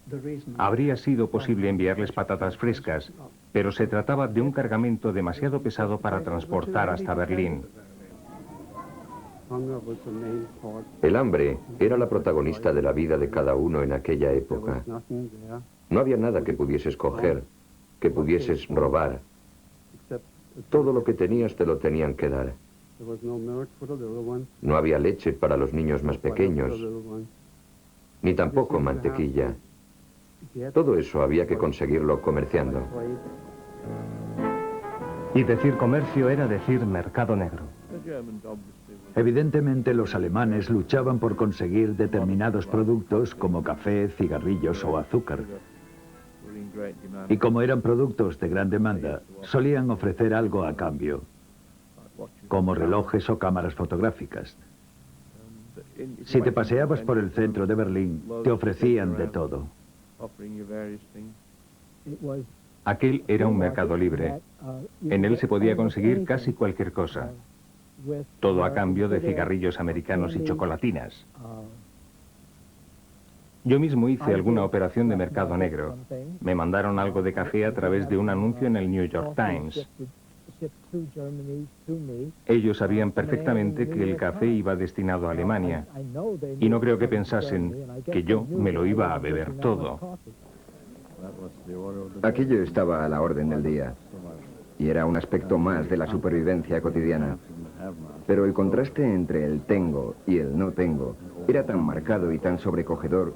Habría sido posible enviarles patatas frescas, pero se trataba de un cargamento demasiado pesado para transportar hasta Berlín. El hambre era la protagonista de la vida de cada uno en aquella época. No había nada que pudieses coger, que pudieses robar. Todo lo que tenías te lo tenían que dar. No había leche para los niños más pequeños, ni tampoco mantequilla. Todo eso había que conseguirlo comerciando. Y decir comercio era decir mercado negro. Evidentemente los alemanes luchaban por conseguir determinados productos como café, cigarrillos o azúcar. Y como eran productos de gran demanda, solían ofrecer algo a cambio, como relojes o cámaras fotográficas. Si te paseabas por el centro de Berlín, te ofrecían de todo. Aquel era un mercado libre. En él se podía conseguir casi cualquier cosa. Todo a cambio de cigarrillos americanos y chocolatinas. Yo mismo hice alguna operación de mercado negro. Me mandaron algo de café a través de un anuncio en el New York Times. Ellos sabían perfectamente que el café iba destinado a Alemania. Y no creo que pensasen que yo me lo iba a beber todo. Aquello estaba a la orden del día. Y era un aspecto más de la supervivencia cotidiana. Pero el contraste entre el tengo y el no tengo era tan marcado y tan sobrecogedor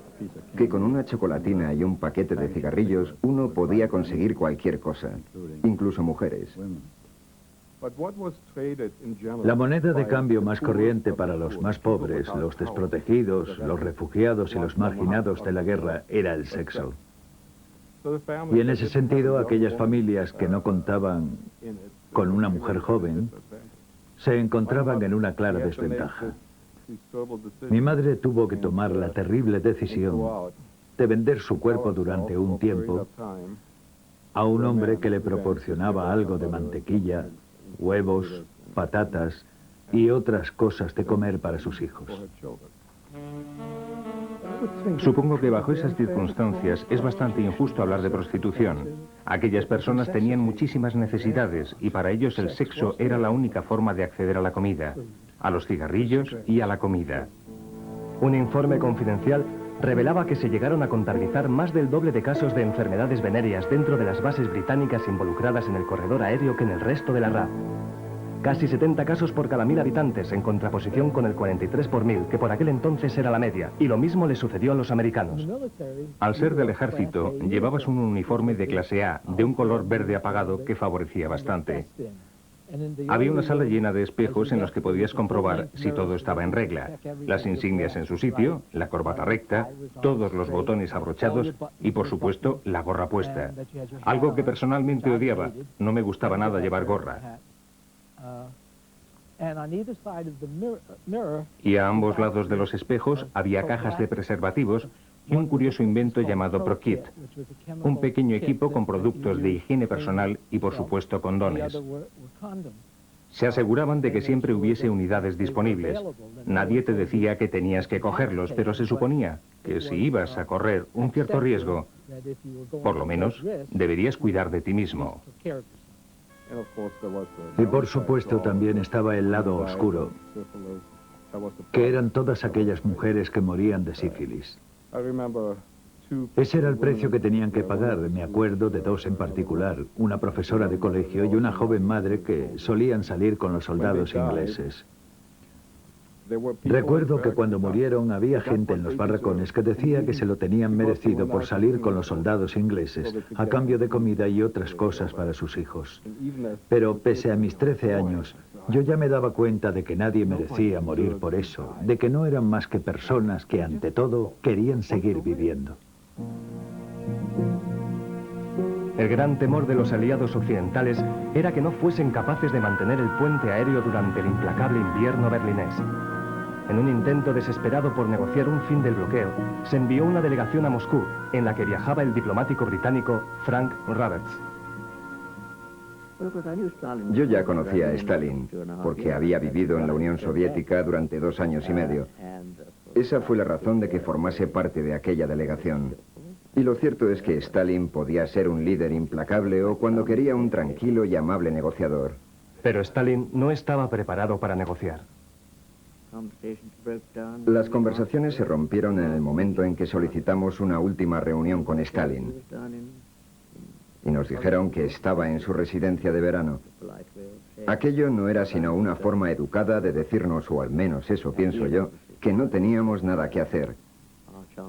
que con una chocolatina y un paquete de cigarrillos uno podía conseguir cualquier cosa, incluso mujeres. La moneda de cambio más corriente para los más pobres, los desprotegidos, los refugiados y los marginados de la guerra era el sexo. Y en ese sentido, aquellas familias que no contaban con una mujer joven se encontraban en una clara desventaja. Mi madre tuvo que tomar la terrible decisión de vender su cuerpo durante un tiempo a un hombre que le proporcionaba algo de mantequilla, huevos, patatas y otras cosas de comer para sus hijos. Supongo que bajo esas circunstancias es bastante injusto hablar de prostitución. Aquellas personas tenían muchísimas necesidades y para ellos el sexo era la única forma de acceder a la comida, a los cigarrillos y a la comida. Un informe confidencial revelaba que se llegaron a contabilizar más del doble de casos de enfermedades venéreas dentro de las bases británicas involucradas en el corredor aéreo que en el resto de la RAF. Casi 70 casos por cada 1000 habitantes, en contraposición con el 43 por 1000, que por aquel entonces era la media, y lo mismo le sucedió a los americanos. Al ser del ejército, llevabas un uniforme de clase A, de un color verde apagado que favorecía bastante. Había una sala llena de espejos en los que podías comprobar si todo estaba en regla. Las insignias en su sitio, la corbata recta, todos los botones abrochados y, por supuesto, la gorra puesta. Algo que personalmente odiaba. No me gustaba nada llevar gorra. Y a ambos lados de los espejos había cajas de preservativos y un curioso invento llamado ProKit, un pequeño equipo con productos de higiene personal y, por supuesto, condones. Se aseguraban de que siempre hubiese unidades disponibles. Nadie te decía que tenías que cogerlos, pero se suponía que si ibas a correr un cierto riesgo, por lo menos, deberías cuidar de ti mismo. Y por supuesto también estaba el lado oscuro, que eran todas aquellas mujeres que morían de sífilis. Ese era el precio que tenían que pagar. Me acuerdo de dos en particular, una profesora de colegio y una joven madre que solían salir con los soldados ingleses. Recuerdo que cuando murieron había gente en los barracones que decía que se lo tenían merecido por salir con los soldados ingleses, a cambio de comida y otras cosas para sus hijos. Pero pese a mis 13 años, yo ya me daba cuenta de que nadie merecía morir por eso, de que no eran más que personas que ante todo querían seguir viviendo. El gran temor de los aliados occidentales era que no fuesen capaces de mantener el puente aéreo durante el implacable invierno berlinés. En un intento desesperado por negociar un fin del bloqueo, se envió una delegación a Moscú, en la que viajaba el diplomático británico Frank Roberts. Yo ya conocía a Stalin, porque había vivido en la Unión Soviética durante 2 años y medio. Esa fue la razón de que formase parte de aquella delegación. Y lo cierto es que Stalin podía ser un líder implacable o cuando quería un tranquilo y amable negociador. Pero Stalin no estaba preparado para negociar. Las conversaciones se rompieron en el momento en que solicitamos una última reunión con Stalin. Y nos dijeron que estaba en su residencia de verano. Aquello no era sino una forma educada de decirnos, o al menos eso pienso yo, que no teníamos nada que hacer.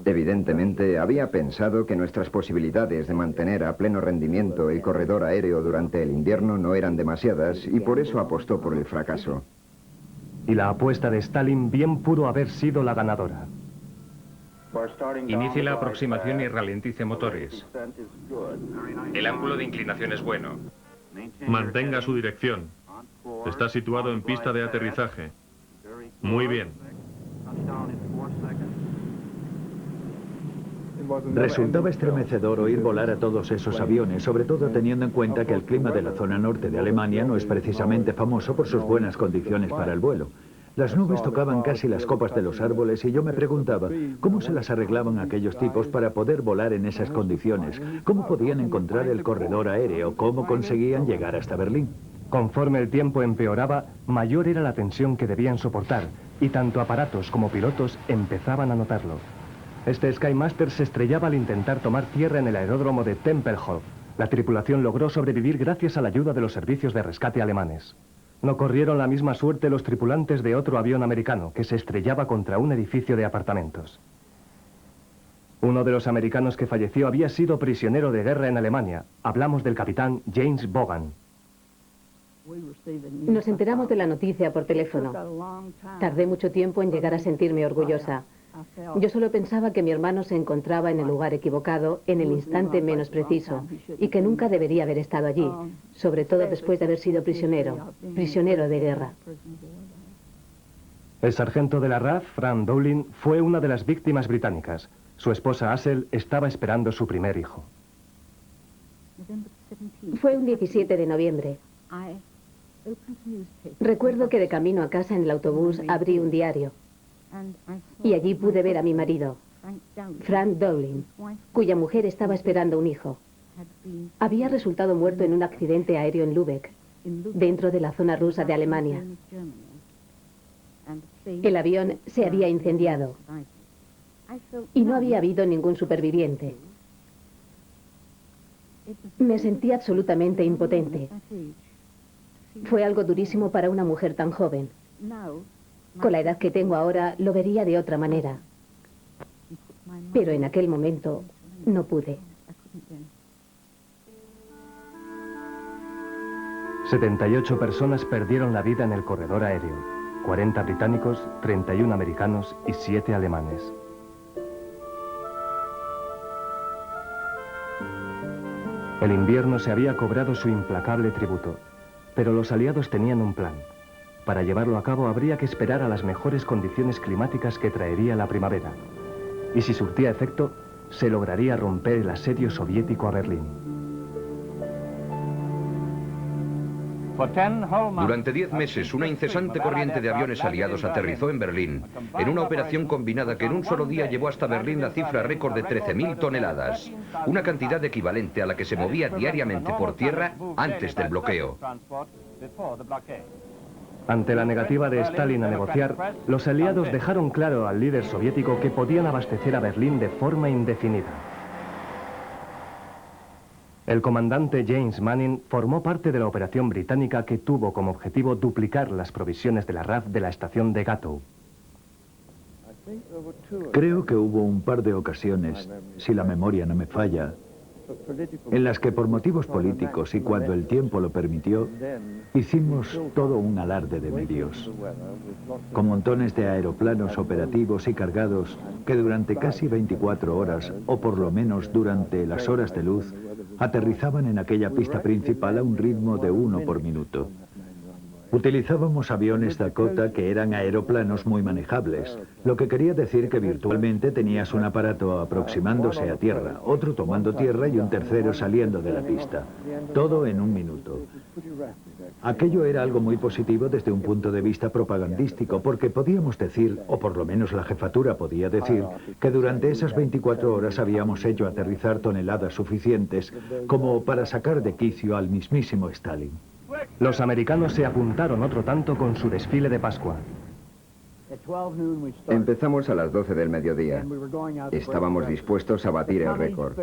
Evidentemente, había pensado que nuestras posibilidades de mantener a pleno rendimiento el corredor aéreo durante el invierno no eran demasiadas y por eso apostó por el fracaso. Y la apuesta de Stalin bien pudo haber sido la ganadora. Inicie la aproximación y ralentice motores. El ángulo de inclinación es bueno. Mantenga su dirección. Está situado en pista de aterrizaje. Muy bien. Resultaba estremecedor oír volar a todos esos aviones, sobre todo teniendo en cuenta que el clima de la zona norte de Alemania no es precisamente famoso por sus buenas condiciones para el vuelo. Las nubes tocaban casi las copas de los árboles y yo me preguntaba cómo se las arreglaban aquellos tipos para poder volar en esas condiciones, cómo podían encontrar el corredor aéreo, cómo conseguían llegar hasta Berlín. Conforme el tiempo empeoraba, mayor era la tensión que debían soportar, y tanto aparatos como pilotos empezaban a notarlo. Este Skymaster se estrellaba al intentar tomar tierra en el aeródromo de Tempelhof. La tripulación logró sobrevivir gracias a la ayuda de los servicios de rescate alemanes. No corrieron la misma suerte los tripulantes de otro avión americano, que se estrellaba contra un edificio de apartamentos. Uno de los americanos que falleció había sido prisionero de guerra en Alemania. Hablamos del capitán James Vaughan. Nos enteramos de la noticia por teléfono. Tardé mucho tiempo en llegar a sentirme orgullosa. Yo solo pensaba que mi hermano se encontraba en el lugar equivocado, en el instante menos preciso, y que nunca debería haber estado allí, sobre todo después de haber sido prisionero de guerra. El sargento de la RAF, Frank Dowling, fue una de las víctimas británicas. Su esposa Asel estaba esperando su primer hijo. Fue un 17 de noviembre. Recuerdo que de camino a casa en el autobús abrí un diario. Y allí pude ver a mi marido, Frank Dowling, cuya mujer estaba esperando un hijo. Había resultado muerto en un accidente aéreo en Lübeck, dentro de la zona rusa de Alemania. El avión se había incendiado y no había habido ningún superviviente. Me sentí absolutamente impotente. Fue algo durísimo para una mujer tan joven. Con la edad que tengo ahora, lo vería de otra manera. Pero en aquel momento no pude. 78 personas perdieron la vida en el corredor aéreo. 40 británicos, 31 americanos y 7 alemanes. El invierno se había cobrado su implacable tributo, pero los aliados tenían un plan. Para llevarlo a cabo habría que esperar a las mejores condiciones climáticas que traería la primavera. Y si surtía efecto, se lograría romper el asedio soviético a Berlín. Durante 10 meses, una incesante corriente de aviones aliados aterrizó en Berlín, en una operación combinada que en un solo día llevó hasta Berlín la cifra récord de 13.000 toneladas, una cantidad equivalente a la que se movía diariamente por tierra antes del bloqueo. Ante la negativa de Stalin a negociar, los aliados dejaron claro al líder soviético que podían abastecer a Berlín de forma indefinida. El comandante James Manning formó parte de la operación británica que tuvo como objetivo duplicar las provisiones de la RAF de la estación de Gatow. Creo que hubo un par de ocasiones, si la memoria no me falla, en las que por motivos políticos y cuando el tiempo lo permitió, hicimos todo un alarde de medios, con montones de aeroplanos operativos y cargados que durante casi 24 horas, o por lo menos durante las horas de luz, aterrizaban en aquella pista principal a un ritmo de 1 por minuto. Utilizábamos aviones Dakota que eran aeroplanos muy manejables, lo que quería decir que virtualmente tenías un aparato aproximándose a tierra, otro tomando tierra y un tercero saliendo de la pista. Todo en 1 minuto. Aquello era algo muy positivo desde un punto de vista propagandístico, porque podíamos decir, o por lo menos la jefatura podía decir, que durante esas 24 horas habíamos hecho aterrizar toneladas suficientes como para sacar de quicio al mismísimo Stalin. Los americanos se apuntaron otro tanto con su desfile de Pascua. Empezamos a las 12 del mediodía. Estábamos dispuestos a batir el récord.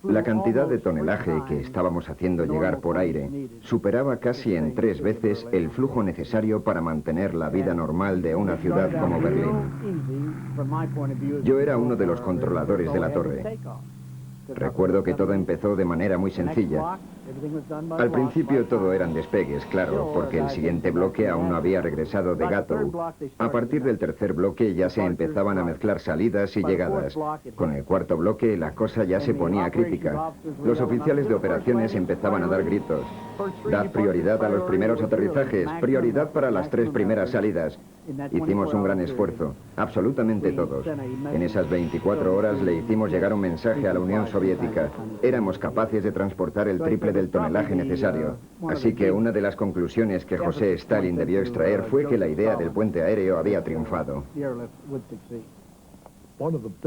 La cantidad de tonelaje que estábamos haciendo llegar por aire superaba casi en 3 veces el flujo necesario para mantener la vida normal de una ciudad como Berlín. Yo era uno de los controladores de la torre. Recuerdo que todo empezó de manera muy sencilla. Al principio todo eran despegues, claro, porque el siguiente bloque aún no había regresado de Gatow. A partir del tercer bloque ya se empezaban a mezclar salidas y llegadas. Con el cuarto bloque la cosa ya se ponía crítica. Los oficiales de operaciones empezaban a dar gritos. Dad prioridad a los primeros aterrizajes, prioridad para las 3 primeras salidas. Hicimos un gran esfuerzo, absolutamente todos. En esas 24 horas le hicimos llegar un mensaje a la Unión Soviética. Éramos capaces de transportar el triple del tonelaje necesario. Así que una de las conclusiones que José Stalin debió extraer fue que la idea del puente aéreo había triunfado.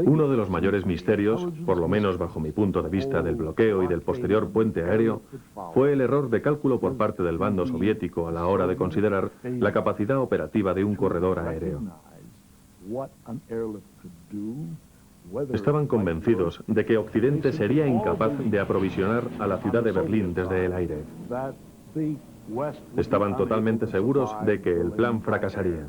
Uno de los mayores misterios, por lo menos bajo mi punto de vista, del bloqueo y del posterior puente aéreo, fue el error de cálculo por parte del bando soviético a la hora de considerar la capacidad operativa de un corredor aéreo. Estaban convencidos de que Occidente sería incapaz de aprovisionar a la ciudad de Berlín desde el aire. Estaban totalmente seguros de que el plan fracasaría.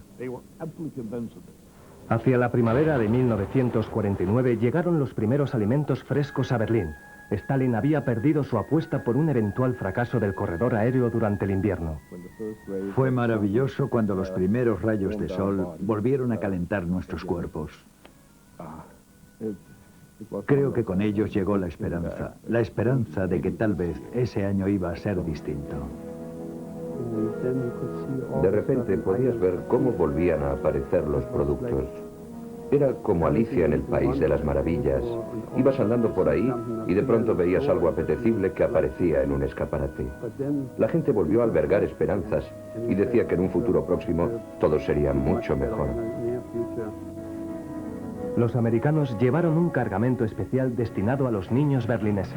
Hacia la primavera de 1949 llegaron los primeros alimentos frescos a Berlín. Stalin había perdido su apuesta por un eventual fracaso del corredor aéreo durante el invierno. Fue maravilloso cuando los primeros rayos de sol volvieron a calentar nuestros cuerpos. Creo que con ellos llegó la esperanza de que tal vez ese año iba a ser distinto. De repente podías ver cómo volvían a aparecer los productos. Era como Alicia en el País de las Maravillas. Ibas andando por ahí y de pronto veías algo apetecible que aparecía en un escaparate. La gente volvió a albergar esperanzas y decía que en un futuro próximo todo sería mucho mejor. Los americanos llevaron un cargamento especial destinado a los niños berlineses.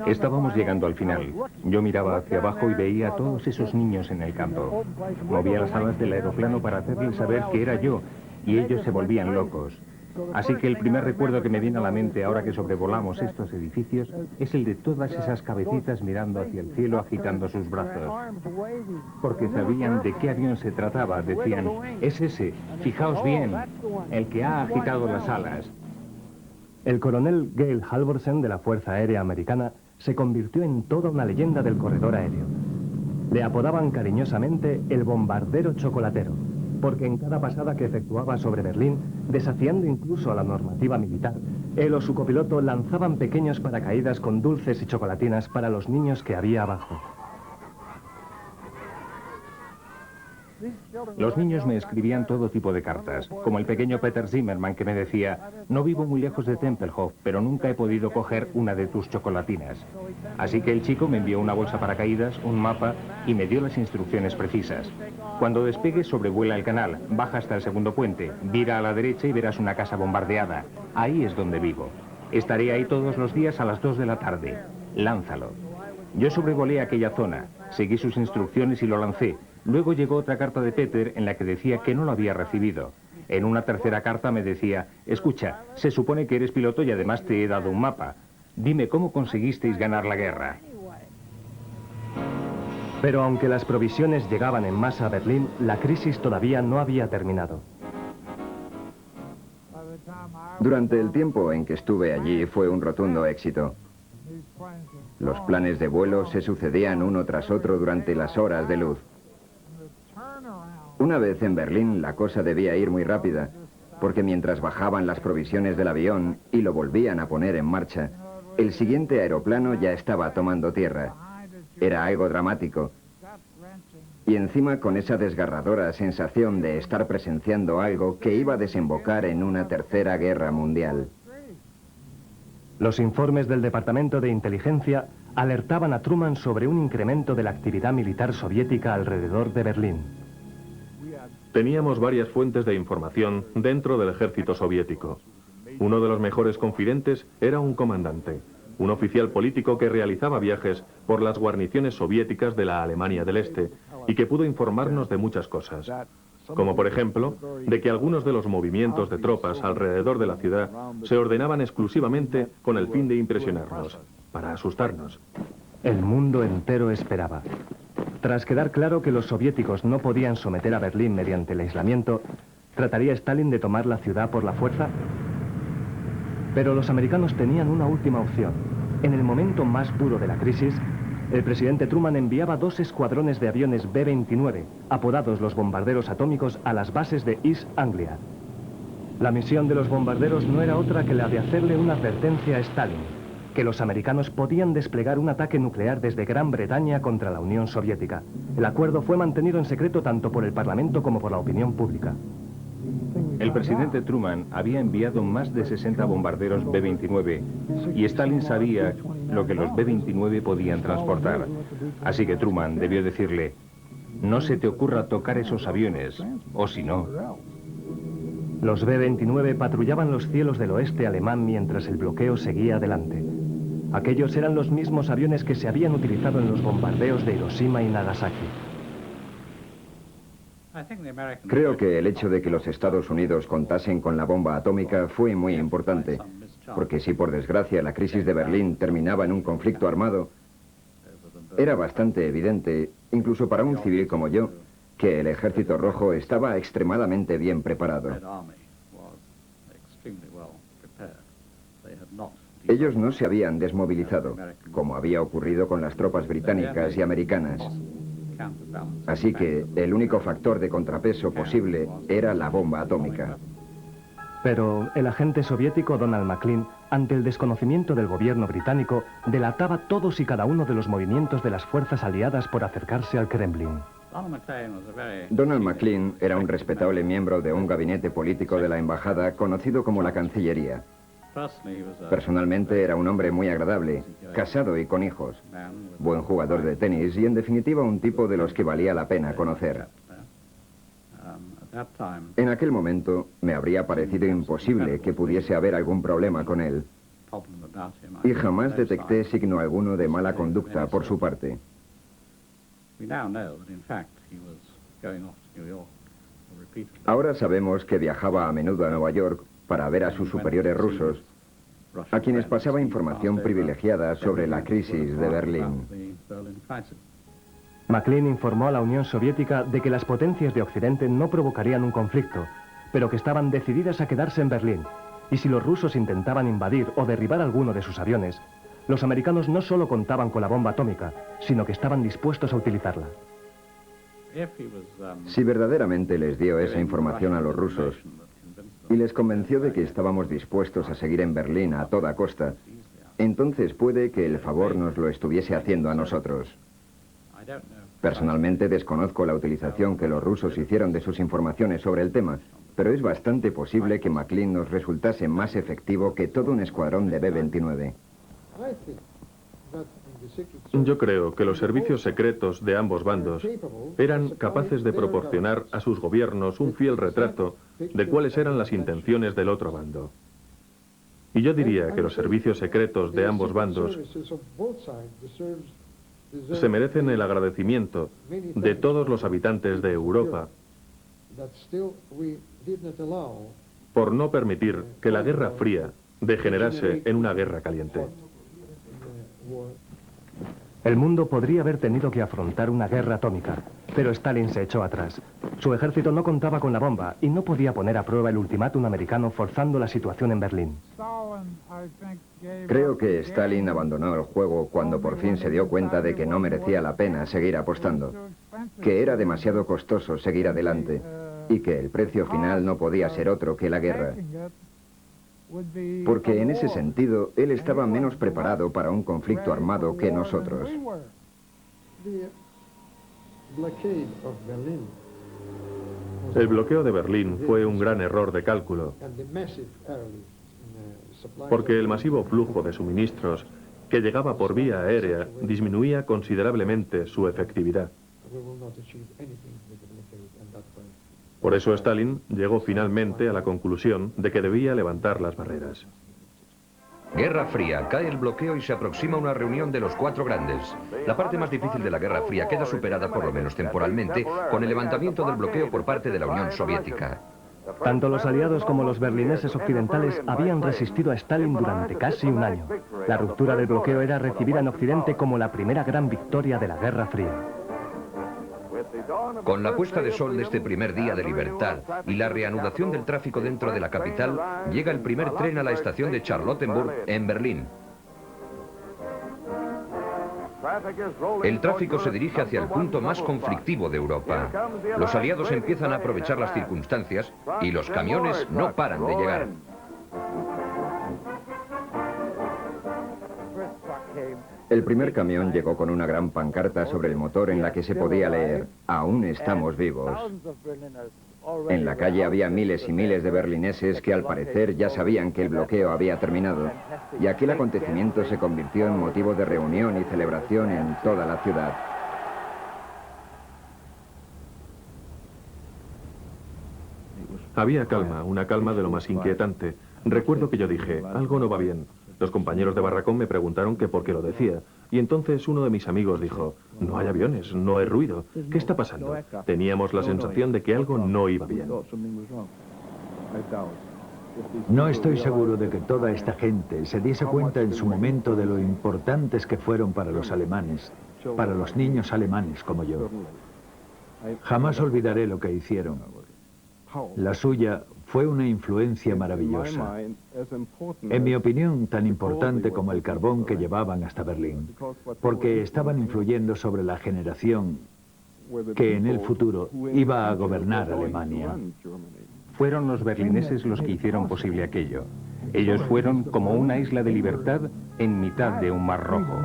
Estábamos llegando al final. Yo miraba hacia abajo y veía a todos esos niños en el campo. Movía las alas del aeroplano para hacerles saber que era yo, y ellos se volvían locos. Así que el primer recuerdo que me viene a la mente ahora que sobrevolamos estos edificios es el de todas esas cabecitas mirando hacia el cielo agitando sus brazos. Porque sabían de qué avión se trataba. Decían, es ese, fijaos bien, el que ha agitado las alas. El coronel Gale Halvorsen de la Fuerza Aérea Americana se convirtió en toda una leyenda del corredor aéreo. Le apodaban cariñosamente el bombardero chocolatero, porque en cada pasada que efectuaba sobre Berlín, desafiando incluso a la normativa militar, él o su copiloto lanzaban pequeños paracaídas con dulces y chocolatinas para los niños que había abajo. Los niños me escribían todo tipo de cartas, como el pequeño Peter Zimmerman que me decía, no vivo muy lejos de Tempelhof, pero nunca he podido coger una de tus chocolatinas. Así que el chico me envió una bolsa paracaídas, un mapa y me dio las instrucciones precisas. Cuando despegues, sobrevuela el canal, baja hasta el segundo puente, vira a la derecha y verás una casa bombardeada. Ahí es donde vivo. Estaré ahí todos los días a las 2 de la tarde. Lánzalo. Yo sobrevolé aquella zona, seguí sus instrucciones y lo lancé. Luego llegó otra carta de Peter en la que decía que no lo había recibido. En una tercera carta me decía, escucha, se supone que eres piloto y además te he dado un mapa. Dime cómo conseguisteis ganar la guerra. Pero aunque las provisiones llegaban en masa a Berlín, la crisis todavía no había terminado. Durante el tiempo en que estuve allí fue un rotundo éxito. Los planes de vuelo se sucedían uno tras otro durante las horas de luz. Una vez en Berlín la cosa debía ir muy rápida, porque mientras bajaban las provisiones del avión y lo volvían a poner en marcha, el siguiente aeroplano ya estaba tomando tierra. Era algo dramático. Y encima con esa desgarradora sensación de estar presenciando algo que iba a desembocar en una tercera guerra mundial. Los informes del Departamento de Inteligencia alertaban a Truman sobre un incremento de la actividad militar soviética alrededor de Berlín. Teníamos varias fuentes de información dentro del ejército soviético. Uno de los mejores confidentes era un comandante, un oficial político que realizaba viajes por las guarniciones soviéticas de la Alemania del Este y que pudo informarnos de muchas cosas. Como por ejemplo, de que algunos de los movimientos de tropas alrededor de la ciudad se ordenaban exclusivamente con el fin de impresionarnos, para asustarnos. El mundo entero esperaba. Tras quedar claro que los soviéticos no podían someter a Berlín mediante el aislamiento, ¿trataría Stalin de tomar la ciudad por la fuerza? Pero los americanos tenían una última opción. En el momento más duro de la crisis, el presidente Truman enviaba 2 escuadrones de aviones B-29, apodados los bombarderos atómicos, a las bases de East Anglia. La misión de los bombarderos no era otra que la de hacerle una advertencia a Stalin, que los americanos podían desplegar un ataque nuclear desde Gran Bretaña contra la Unión Soviética. El acuerdo fue mantenido en secreto tanto por el Parlamento como por la opinión pública. El presidente Truman había enviado más de 60 bombarderos B-29 y Stalin sabía lo que los B-29 podían transportar. Así que Truman debió decirle, no se te ocurra tocar esos aviones, o si no... Los B-29 patrullaban los cielos del oeste alemán mientras el bloqueo seguía adelante. Aquellos eran los mismos aviones que se habían utilizado en los bombardeos de Hiroshima y Nagasaki. Creo que el hecho de que los Estados Unidos contasen con la bomba atómica fue muy importante, porque si por desgracia la crisis de Berlín terminaba en un conflicto armado, era bastante evidente, incluso para un civil como yo, que el Ejército Rojo estaba extremadamente bien preparado. Ellos no se habían desmovilizado, como había ocurrido con las tropas británicas y americanas. Así que el único factor de contrapeso posible era la bomba atómica. Pero el agente soviético Donald Maclean, ante el desconocimiento del gobierno británico, delataba todos y cada uno de los movimientos de las fuerzas aliadas por acercarse al Kremlin. Donald Maclean era un respetable miembro de un gabinete político de la embajada conocido como la Cancillería. Personalmente era un hombre muy agradable, casado y con hijos, buen jugador de tenis y en definitiva un tipo de los que valía la pena conocer. En aquel momento me habría parecido imposible que pudiese haber algún problema con él. Y jamás detecté signo alguno de mala conducta por su parte. Ahora sabemos que viajaba a menudo a Nueva York para ver a sus superiores rusos, a quienes pasaba información privilegiada sobre la crisis de Berlín. McLean informó a la Unión Soviética de que las potencias de Occidente no provocarían un conflicto, pero que estaban decididas a quedarse en Berlín. Y si los rusos intentaban invadir o derribar alguno de sus aviones, los americanos no solo contaban con la bomba atómica, sino que estaban dispuestos a utilizarla. Si verdaderamente les dio esa información a los rusos y les convenció de que estábamos dispuestos a seguir en Berlín a toda costa, entonces puede que el favor nos lo estuviese haciendo a nosotros. Personalmente desconozco la utilización que los rusos hicieron de sus informaciones sobre el tema, pero es bastante posible que McLean nos resultase más efectivo que todo un escuadrón de B-29. Yo creo que los servicios secretos de ambos bandos eran capaces de proporcionar a sus gobiernos un fiel retrato de cuáles eran las intenciones del otro bando. Y yo diría que los servicios secretos de ambos bandos se merecen el agradecimiento de todos los habitantes de Europa por no permitir que la Guerra Fría degenerase en una guerra caliente. El mundo podría haber tenido que afrontar una guerra atómica, pero Stalin se echó atrás. Su ejército no contaba con la bomba y no podía poner a prueba el ultimátum americano forzando la situación en Berlín. Creo que Stalin abandonó el juego cuando por fin se dio cuenta de que no merecía la pena seguir apostando, que era demasiado costoso seguir adelante y que el precio final no podía ser otro que la guerra. Porque en ese sentido, él estaba menos preparado para un conflicto armado que nosotros. El bloqueo de Berlín fue un gran error de cálculo, porque el masivo flujo de suministros que llegaba por vía aérea disminuía considerablemente su efectividad. Por eso Stalin llegó finalmente a la conclusión de que debía levantar las barreras. Guerra Fría. Cae el bloqueo y se aproxima una reunión de los cuatro grandes. La parte más difícil de la Guerra Fría queda superada, por lo menos temporalmente, con el levantamiento del bloqueo por parte de la Unión Soviética. Tanto los aliados como los berlineses occidentales habían resistido a Stalin durante casi un año. La ruptura del bloqueo era recibida en Occidente como la primera gran victoria de la Guerra Fría. Con la puesta de sol de este primer día de libertad y la reanudación del tráfico dentro de la capital, llega el primer tren a la estación de Charlottenburg, en Berlín. El tráfico se dirige hacia el punto más conflictivo de Europa. Los aliados empiezan a aprovechar las circunstancias y los camiones no paran de llegar. El primer camión llegó con una gran pancarta sobre el motor en la que se podía leer: "Aún estamos vivos". En la calle había miles y miles de berlineses que al parecer ya sabían que el bloqueo había terminado, y aquel acontecimiento se convirtió en motivo de reunión y celebración en toda la ciudad. Había calma, una calma de lo más inquietante. Recuerdo que yo dije, algo no va bien. Los compañeros de barracón me preguntaron que por qué lo decía, y entonces uno de mis amigos dijo, no hay aviones, no hay ruido, ¿qué está pasando? Teníamos la sensación de que algo no iba bien. No estoy seguro de que toda esta gente se diese cuenta en su momento de lo importantes que fueron para los alemanes, para los niños alemanes como yo. Jamás olvidaré lo que hicieron. La suya fue una influencia maravillosa. En mi opinión, tan importante como el carbón que llevaban hasta Berlín, porque estaban influyendo sobre la generación que en el futuro iba a gobernar Alemania. Fueron los berlineses los que hicieron posible aquello. Ellos fueron como una isla de libertad en mitad de un mar rojo.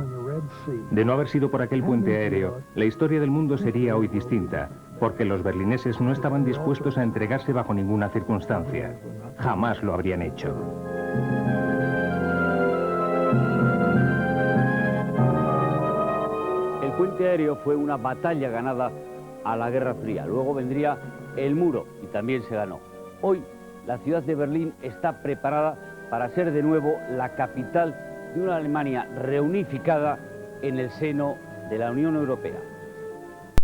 De no haber sido por aquel puente aéreo, la historia del mundo sería hoy distinta, porque los berlineses no estaban dispuestos a entregarse bajo ninguna circunstancia. Jamás lo habrían hecho. El puente aéreo fue una batalla ganada a la Guerra Fría. Luego vendría el muro y también se ganó. Hoy la ciudad de Berlín está preparada para ser de nuevo la capital de una Alemania reunificada en el seno de la Unión Europea.